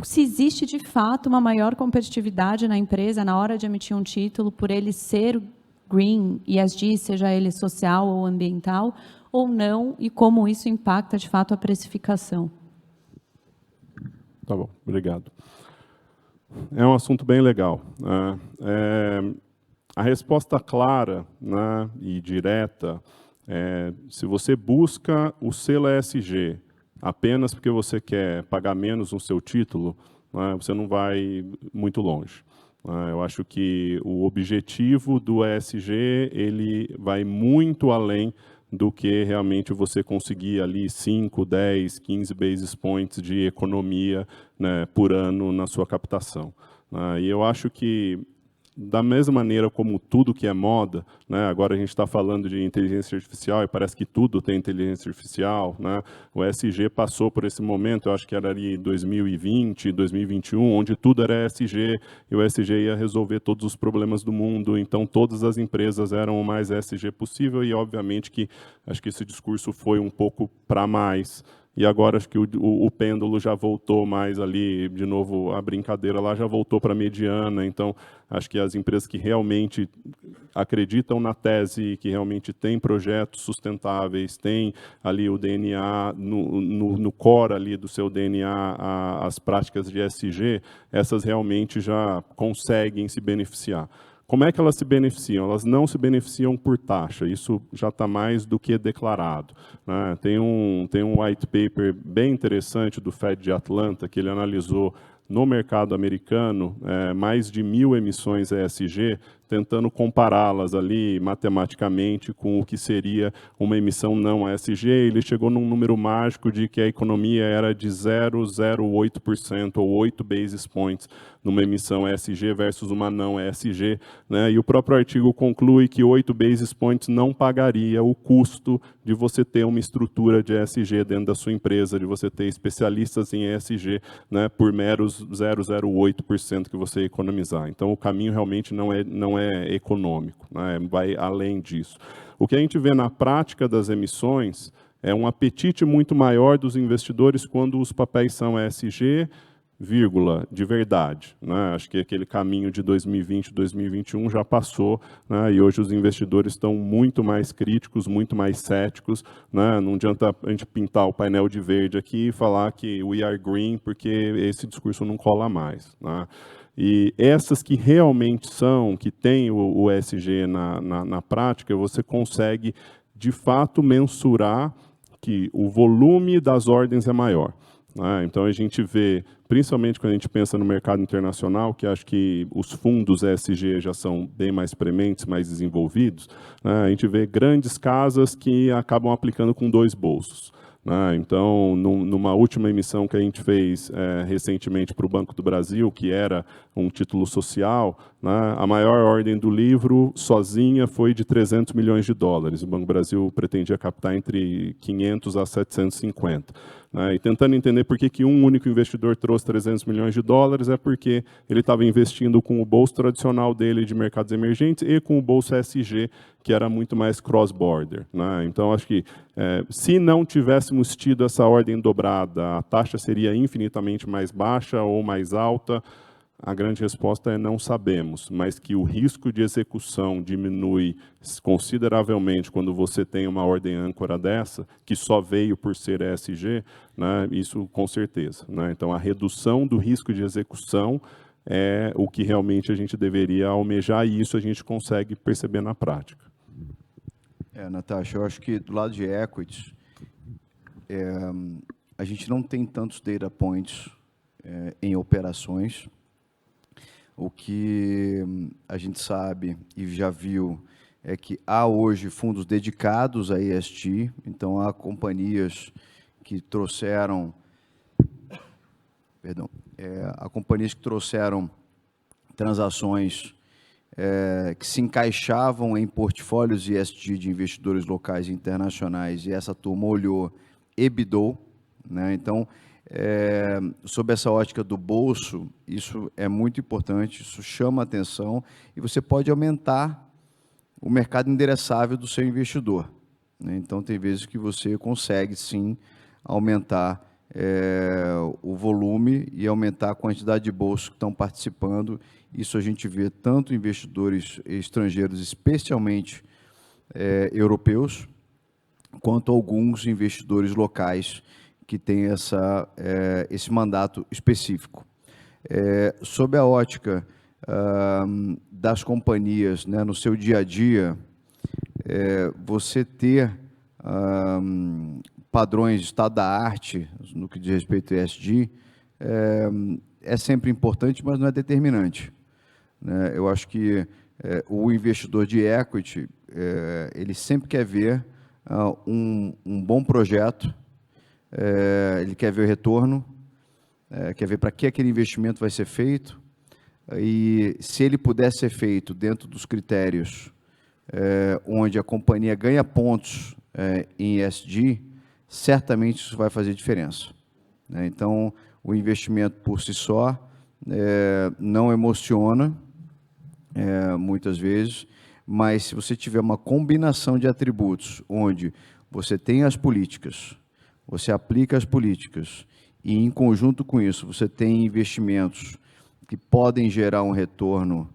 se existe, de fato, uma maior competitividade na empresa na hora de emitir um título, por ele ser green, ESG, seja ele social ou ambiental, ou não, e como isso impacta, de fato, a precificação. Tá bom, obrigado. É um assunto bem legal. A resposta clara, né, e direta se você busca o selo ESG apenas porque você quer pagar menos no seu título, né, você não vai muito longe. Eu acho que o objetivo do ESG ele vai muito além do que realmente você conseguir ali 5, 10, 15 basis points de economia, né, por ano na sua captação. E eu acho que, da mesma maneira como tudo que é moda, né, agora a gente está falando de inteligência artificial e parece que tudo tem inteligência artificial, né, o ESG passou por esse momento, eu acho que era ali 2020, 2021, onde tudo era ESG, e o ESG ia resolver todos os problemas do mundo, então todas as empresas eram o mais ESG possível, e obviamente que acho que esse discurso foi um pouco para mais. E agora acho que o pêndulo já voltou mais ali, de novo, a brincadeira lá já voltou para a mediana. Então, acho que as empresas que realmente acreditam na tese, que realmente têm projetos sustentáveis, têm ali o DNA, no core ali do seu DNA, as práticas de ESG, essas realmente já conseguem se beneficiar. Como é que elas se beneficiam? Elas não se beneficiam por taxa, isso já está mais do que declarado, né? Tem um white paper bem interessante do Fed de Atlanta, que ele analisou no mercado americano mais de 1.000 emissões ESG, tentando compará-las ali matematicamente com o que seria uma emissão não ESG. Ele chegou num número mágico de que a economia era de 0,08% ou 8 basis points numa emissão ESG versus uma não ESG, né? E o próprio artigo conclui que 8 basis points não pagaria o custo de você ter uma estrutura de ESG dentro da sua empresa, de você ter especialistas em ESG, né, por meros 0,08% que você economizar. Então, o caminho realmente não é econômico, né, vai além disso. O que a gente vê na prática das emissões é um apetite muito maior dos investidores quando os papéis são ESG, de verdade, né? Acho que aquele caminho de 2020, 2021 já passou, né? E hoje os investidores estão muito mais críticos, muito mais céticos, né? Não adianta a gente pintar o painel de verde aqui e falar que we are green, porque esse discurso não cola mais, né? E essas que realmente são, que têm o ESG na prática, você consegue, de fato, mensurar que o volume das ordens é maior. né? Então, a gente vê, principalmente quando a gente pensa no mercado internacional, que acho que os fundos ESG já são bem mais prementes, mais desenvolvidos, né? A gente vê grandes casas que acabam aplicando com 2 bolsos, né? Então, numa última emissão que a gente fez recentemente para o Banco do Brasil, que era um título social, né, a maior ordem do livro sozinha foi de 300 milhões de dólares. O Banco do Brasil pretendia captar entre 500 a 750. Né, e tentando entender por que um único investidor trouxe 300 milhões de dólares, é porque ele estava investindo com o bolso tradicional dele de mercados emergentes e com o bolso ESG, que era muito mais cross-border. Né? Então, acho que se não tivéssemos tido essa ordem dobrada, a taxa seria infinitamente mais baixa ou mais alta. A grande resposta é não sabemos, mas que o risco de execução diminui consideravelmente quando você tem uma ordem âncora dessa, que só veio por ser ESG, né, isso com certeza. Né? Então, a redução do risco de execução é o que realmente a gente deveria almejar, e isso a gente consegue perceber na prática. Natasha, eu acho que do lado de equities, a gente não tem tantos data points em operações. O que a gente sabe e já viu é que há hoje fundos dedicados a ESG, então há companhias que trouxeram, há companhias que trouxeram transações que se encaixavam em portfólios ESG de investidores locais e internacionais, e essa turma olhou e bidou, né? Então, sob essa ótica do bolso, isso é muito importante, isso chama a atenção, e você pode aumentar o mercado endereçável do seu investidor, né? Então, tem vezes que você consegue, sim, aumentar o volume e aumentar a quantidade de bolsos que estão participando. Isso a gente vê tanto investidores estrangeiros, especialmente europeus, quanto alguns investidores locais que têm esse mandato específico. Sob a ótica das companhias, né, no seu dia a dia, você ter padrões de estado da arte, no que diz respeito ao ESG, é sempre importante, mas não é determinante, né? Eu acho que o investidor de equity, ele sempre quer ver um bom projeto, ele quer ver o retorno, quer ver para que aquele investimento vai ser feito, e se ele puder ser feito dentro dos critérios onde a companhia ganha pontos em ESG, certamente isso vai fazer diferença, né? Então, o investimento por si só não emociona muitas vezes, mas se você tiver uma combinação de atributos onde você tem as políticas, você aplica as políticas e, em conjunto com isso, você tem investimentos que podem gerar um retorno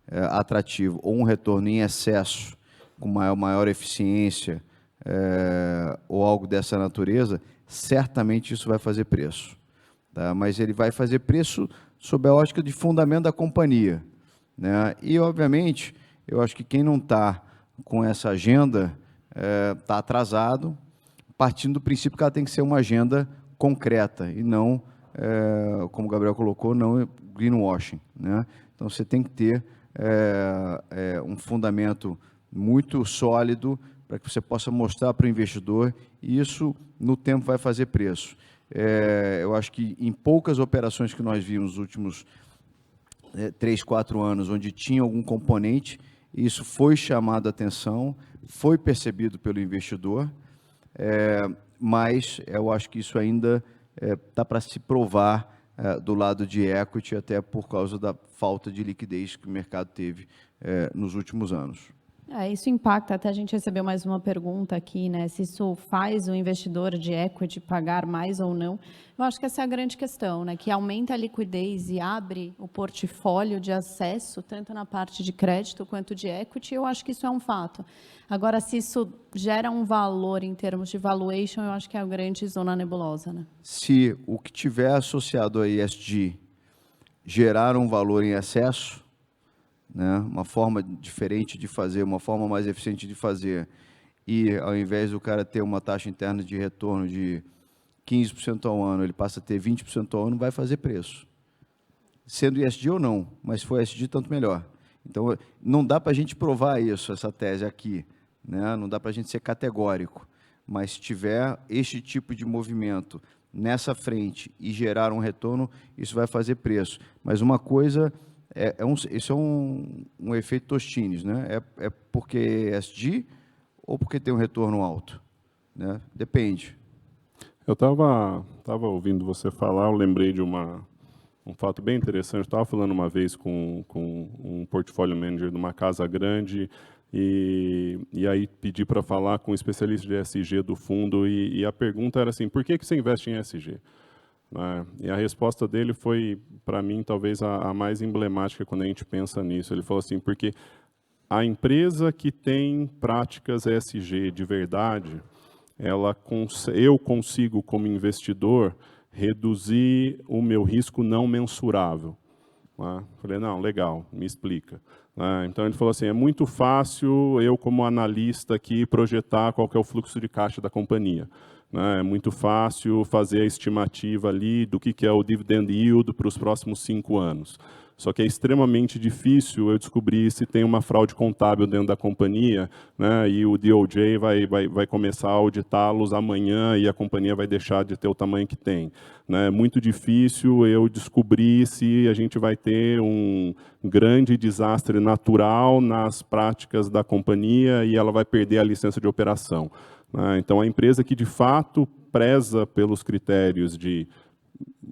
atrativo ou um retorno em excesso, com maior eficiência, ou algo dessa natureza, certamente isso vai fazer preço, tá? Mas ele vai fazer preço sob a ótica de fundamento da companhia, né? E, obviamente, eu acho que quem não está com essa agenda está atrasado, partindo do princípio que ela tem que ser uma agenda concreta e não, como o Gabriel colocou, não greenwashing, né? Então, você tem que ter um fundamento muito sólido para que você possa mostrar para o investidor, e isso, no tempo, vai fazer preço. Eu acho que em poucas operações que nós vimos nos últimos 3, 4 anos, onde tinha algum componente, isso foi chamado a atenção, foi percebido pelo investidor, mas eu acho que isso ainda está para se provar do lado de equity, até por causa da falta de liquidez que o mercado teve nos últimos anos. Isso impacta, até a gente recebeu mais uma pergunta aqui, né? Se isso faz o investidor de equity pagar mais ou não. Eu acho que essa é a grande questão, né? Que aumenta a liquidez e abre o portfólio de acesso, tanto na parte de crédito quanto de equity, eu acho que isso é um fato. Agora, se isso gera um valor em termos de valuation, eu acho que é a grande zona nebulosa, né? Se o que tiver associado a ESG gerar um valor em excesso, né, uma forma diferente de fazer, uma forma mais eficiente de fazer, e ao invés do cara ter uma taxa interna de retorno de 15% ao ano, ele passa a ter 20% ao ano, vai fazer preço. Sendo ESG ou não, mas se for ESG, tanto melhor. Então, não dá para a gente provar isso, essa tese aqui, né? Não dá para a gente ser categórico, mas se tiver este tipo de movimento nessa frente e gerar um retorno, isso vai fazer preço. Mas uma coisa, isso é um efeito Tostines, né? É porque é ESG ou porque tem um retorno alto, né? Depende. Eu estava ouvindo você falar, eu lembrei de um fato bem interessante. Eu estava falando uma vez com um portfólio manager de uma casa grande e aí pedi para falar com um especialista de ESG do fundo e a pergunta era assim, por que você investe em ESG? Né? E a resposta dele foi, para mim, talvez a mais emblemática quando a gente pensa nisso. Ele falou assim, porque a empresa que tem práticas ESG de verdade, eu consigo, como investidor, reduzir o meu risco não mensurável. Né? Falei, não, legal, me explica. Então, ele falou assim, é muito fácil eu, como analista, aqui projetar qual que é o fluxo de caixa da companhia. É muito fácil fazer a estimativa ali do que é o dividend yield para os próximos 5 anos. Só que é extremamente difícil eu descobrir se tem uma fraude contábil dentro da companhia, né, e o DOJ vai começar a auditá-los amanhã e a companhia vai deixar de ter o tamanho que tem. É muito difícil eu descobrir se a gente vai ter um grande desastre natural nas práticas da companhia e ela vai perder a licença de operação. Então, a empresa que, de fato, preza pelos critérios de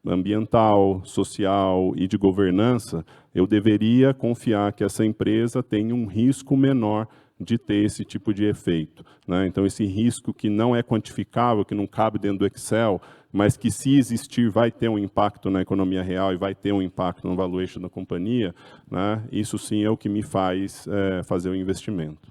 ambiental, social e de governança, eu deveria confiar que essa empresa tem um risco menor de ter esse tipo de efeito. Então, esse risco que não é quantificável, que não cabe dentro do Excel, mas que, se existir, vai ter um impacto na economia real e vai ter um impacto no valuation da companhia, isso sim é o que me faz fazer o investimento.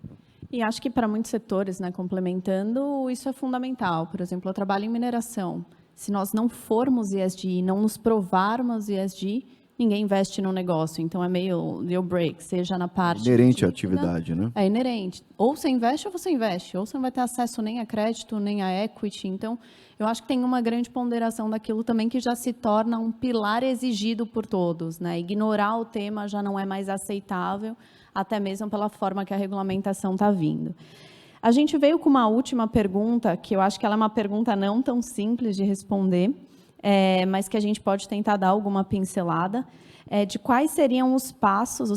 E acho que para muitos setores, complementando, isso é fundamental. Por exemplo, eu trabalho em mineração. Se nós não formos ESG e não nos provarmos ESG, ninguém investe no negócio. Então, é meio deal break, seja na parte... Inerente à atividade, né? É inerente. Ou você investe ou você investe. Ou você não vai ter acesso nem a crédito, nem a equity. Então, eu acho que tem uma grande ponderação daquilo também que já se torna um pilar exigido por todos. Ignorar o tema já não é mais aceitável, até mesmo pela forma que a regulamentação está vindo. A gente veio com uma última pergunta, que eu acho que ela é uma pergunta não tão simples de responder, mas que a gente pode tentar dar alguma pincelada, de quais seriam os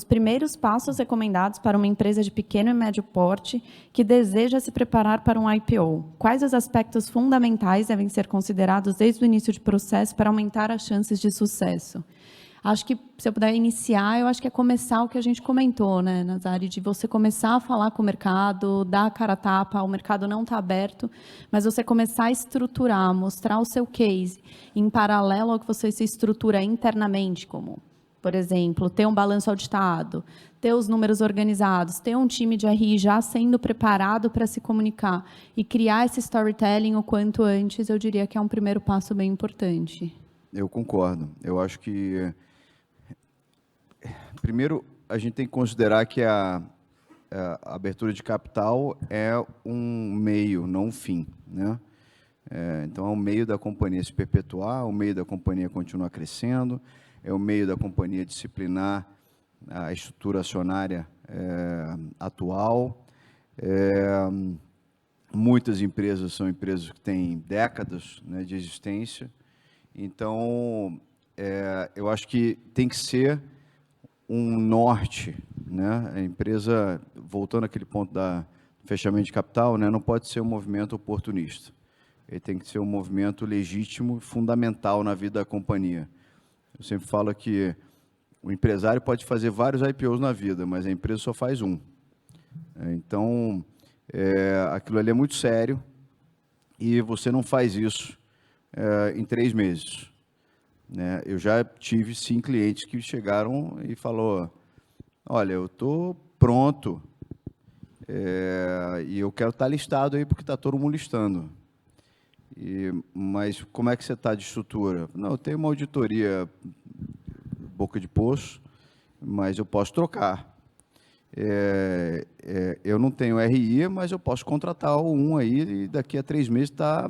primeiros passos recomendados para uma empresa de pequeno e médio porte que deseja se preparar para um IPO. Quais os aspectos fundamentais devem ser considerados desde o início do processo para aumentar as chances de sucesso? Acho que, se eu puder iniciar, eu acho que é começar o que a gente comentou, Nazário, de você começar a falar com o mercado, dar a cara a tapa, o mercado não está aberto, mas você começar a estruturar, mostrar o seu case, em paralelo ao que você se estrutura internamente, como, por exemplo, ter um balanço auditado, ter os números organizados, ter um time de RI já sendo preparado para se comunicar e criar esse storytelling o quanto antes, eu diria que é um primeiro passo bem importante. Eu concordo. Eu acho que... Primeiro, a gente tem que considerar que a abertura de capital é um meio, não um fim, né? Então, é o meio da companhia se perpetuar, o meio da companhia continuar crescendo, é o meio da companhia disciplinar a estrutura acionária atual. Muitas empresas são empresas que têm décadas, de existência. Então, eu acho que tem que ser um norte, A empresa, voltando àquele ponto do fechamento de capital, não pode ser um movimento oportunista. Ele tem que ser um movimento legítimo, fundamental na vida da companhia. Eu sempre falo que o empresário pode fazer vários IPOs na vida, mas a empresa só faz um. Então, aquilo ali é muito sério e você não faz isso em 3 meses. Eu já tive, sim, clientes que chegaram e falaram, olha, eu estou pronto e eu quero estar listado aí porque está todo mundo listando. Mas como é que você está de estrutura? Não, eu tenho uma auditoria boca de poço, mas eu posso trocar. Eu não tenho RI, mas eu posso contratar um aí e daqui a 3 meses está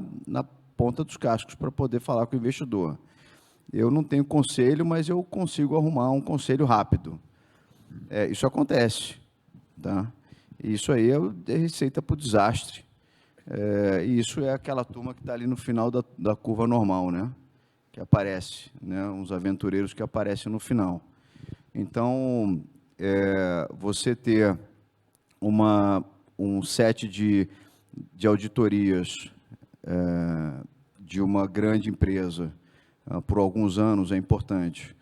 ponta dos cascos para poder falar com o investidor. Eu não tenho conselho, mas eu consigo arrumar um conselho rápido. Isso acontece, tá? Isso aí é receita para o desastre. E isso é aquela turma que está ali no final da curva normal, né? Que aparece, né? Uns aventureiros que aparecem no final. Então, você ter um set de auditorias de uma grande empresa por alguns anos é importante.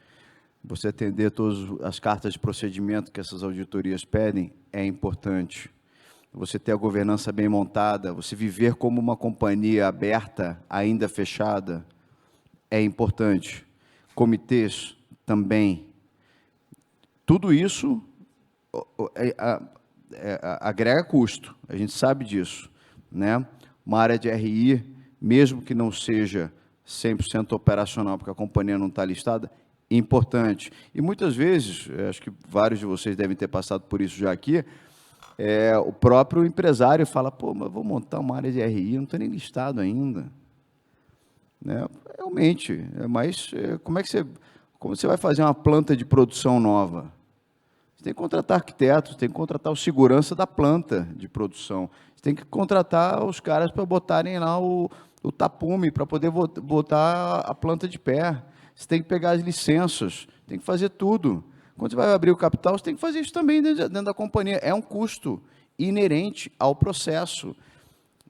Você atender todas as cartas de procedimento que essas auditorias pedem é importante. Você ter a governança bem montada, você viver como uma companhia aberta, ainda fechada, é importante. Comitês também. Tudo isso agrega custo, a gente sabe disso, né? Uma área de RI, mesmo que não seja 100% operacional, porque a companhia não está listada, importante. E muitas vezes, acho que vários de vocês devem ter passado por isso já aqui, o próprio empresário fala, pô, mas vou montar uma área de RI, não estou nem listado ainda. Né? Realmente, mas como você vai fazer uma planta de produção nova? Você tem que contratar arquitetos, tem que contratar o segurança da planta de produção, você tem que contratar os caras para botarem lá o tapume, para poder botar a planta de pé, você tem que pegar as licenças, tem que fazer tudo. Quando você vai abrir o capital, você tem que fazer isso também dentro da companhia. É um custo inerente ao processo.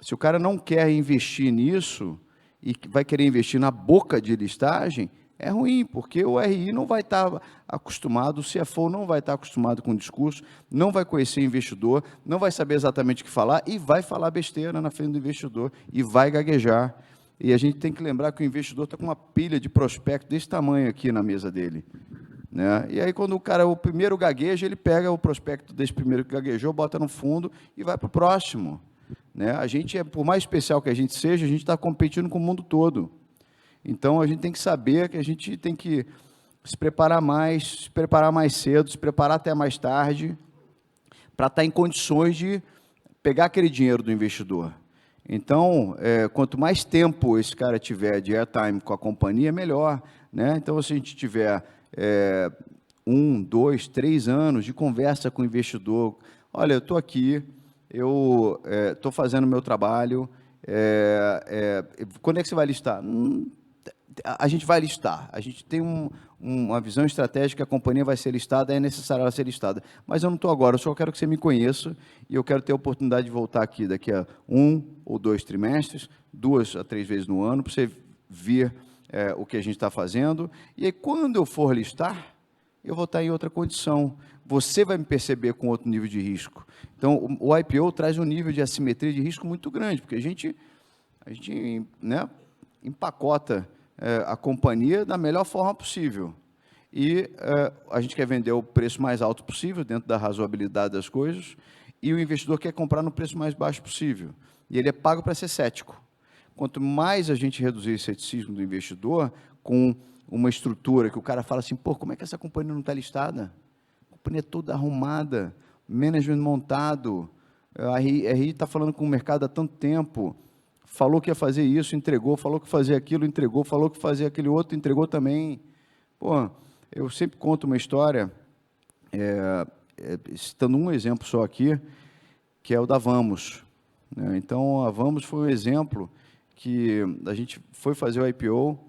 Se o cara não quer investir nisso e vai querer investir na boca de listagem, é ruim, porque o RI não vai estar acostumado, o CFO não vai estar acostumado com o discurso, não vai conhecer investidor, não vai saber exatamente o que falar e vai falar besteira na frente do investidor e vai gaguejar. E a gente tem que lembrar que o investidor está com uma pilha de prospecto desse tamanho aqui na mesa dele. Né? E aí, quando o primeiro gagueja, ele pega o prospecto desse primeiro que gaguejou, bota no fundo e vai para o próximo. Né? A gente, por mais especial que a gente seja, a gente está competindo com o mundo todo. Então, a gente tem que saber que a gente tem que se preparar mais cedo, se preparar até mais tarde, para estar em condições de pegar aquele dinheiro do investidor. Então, quanto mais tempo esse cara tiver de airtime com a companhia, melhor. Né? Então, se a gente tiver 1, 2, 3 anos de conversa com o investidor, olha, eu estou aqui, eu estou fazendo o meu trabalho, quando é que você vai listar? A gente vai listar, a gente tem uma visão estratégica, a companhia vai ser listada, é necessário ela ser listada, mas eu não estou agora, eu só quero que você me conheça e eu quero ter a oportunidade de voltar aqui daqui a 1 ou 2 trimestres, 2 a 3 vezes no ano, para você ver o que a gente está fazendo, e aí quando eu for listar, eu vou estar em outra condição, você vai me perceber com outro nível de risco. Então, o IPO traz um nível de assimetria de risco muito grande, porque a gente né, empacota a companhia da melhor forma possível. E a gente quer vender o preço mais alto possível, dentro da razoabilidade das coisas, e o investidor quer comprar no preço mais baixo possível. E ele é pago para ser cético. Quanto mais a gente reduzir o ceticismo do investidor, com uma estrutura que o cara fala assim, pô, como é que essa companhia não está listada? A companhia toda arrumada, management montado, a RI está falando com o mercado há tanto tempo, falou que ia fazer isso, entregou, falou que fazia aquilo, entregou, falou que fazia aquele outro, entregou também. Pô, eu sempre conto uma história, citando um exemplo só aqui, que é o da Vamos. Né? Então, a Vamos foi um exemplo que a gente foi fazer o IPO,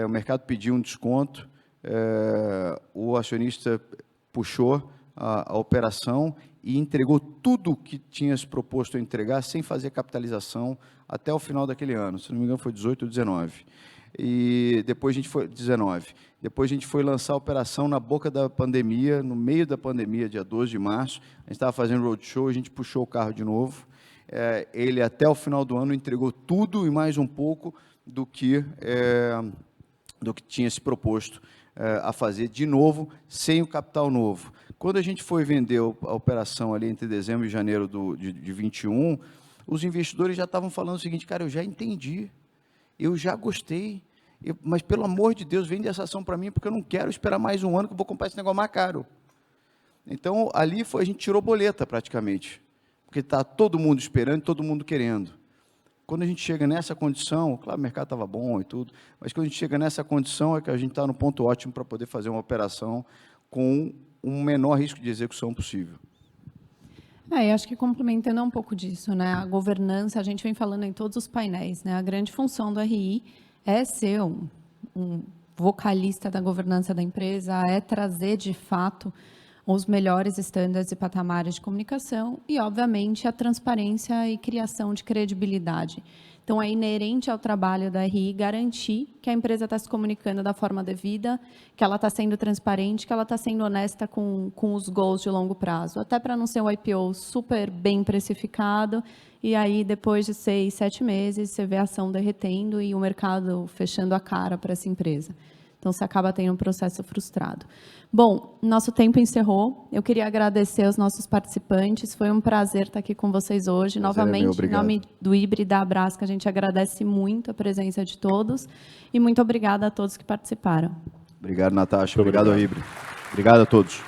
o mercado pediu um desconto, o acionista puxou a operação e entregou tudo que tinha se proposto a entregar sem fazer capitalização até o final daquele ano. Se não me engano, foi 18 ou 19. E depois a gente foi 19. Depois a gente foi lançar a operação na boca da pandemia, no meio da pandemia, dia 12 de março. A gente estava fazendo roadshow, a gente puxou o carro de novo. Ele, até o final do ano, entregou tudo e mais um pouco do que tinha se proposto a fazer de novo, sem o capital novo. Quando a gente foi vender a operação ali entre dezembro e janeiro de 21, os investidores já estavam falando o seguinte, cara, eu já entendi, eu já gostei, mas pelo amor de Deus, vende essa ação para mim, porque eu não quero esperar mais um ano que eu vou comprar esse negócio mais caro. Então, ali a gente tirou boleta praticamente, porque está todo mundo esperando, todo mundo querendo. quando a gente chega nessa condição, claro, o mercado estava bom e tudo, mas quando a gente chega nessa condição é que a gente está no ponto ótimo para poder fazer uma operação com o menor risco de execução possível. Eu acho que complementando um pouco disso, né? A governança, a gente vem falando em todos os painéis, né? A grande função do RI é ser um vocalista da governança da empresa, é trazer, de fato, os melhores estándares e patamares de comunicação e, obviamente, a transparência e criação de credibilidade. Então, é inerente ao trabalho da RI garantir que a empresa está se comunicando da forma devida, que ela está sendo transparente, que ela está sendo honesta com os goals de longo prazo, até para não ser um IPO super bem precificado, e aí, depois de 6, 7 meses, você vê a ação derretendo e o mercado fechando a cara para essa empresa. Então, você acaba tendo um processo frustrado. Bom, nosso tempo encerrou. Eu queria agradecer aos nossos participantes. Foi um prazer estar aqui com vocês hoje. Novamente, em nome do IBRE e da Abrasca, a gente agradece muito a presença de todos. E muito obrigada a todos que participaram. Obrigado, Natasha. Obrigado, IBRE. Obrigado a todos.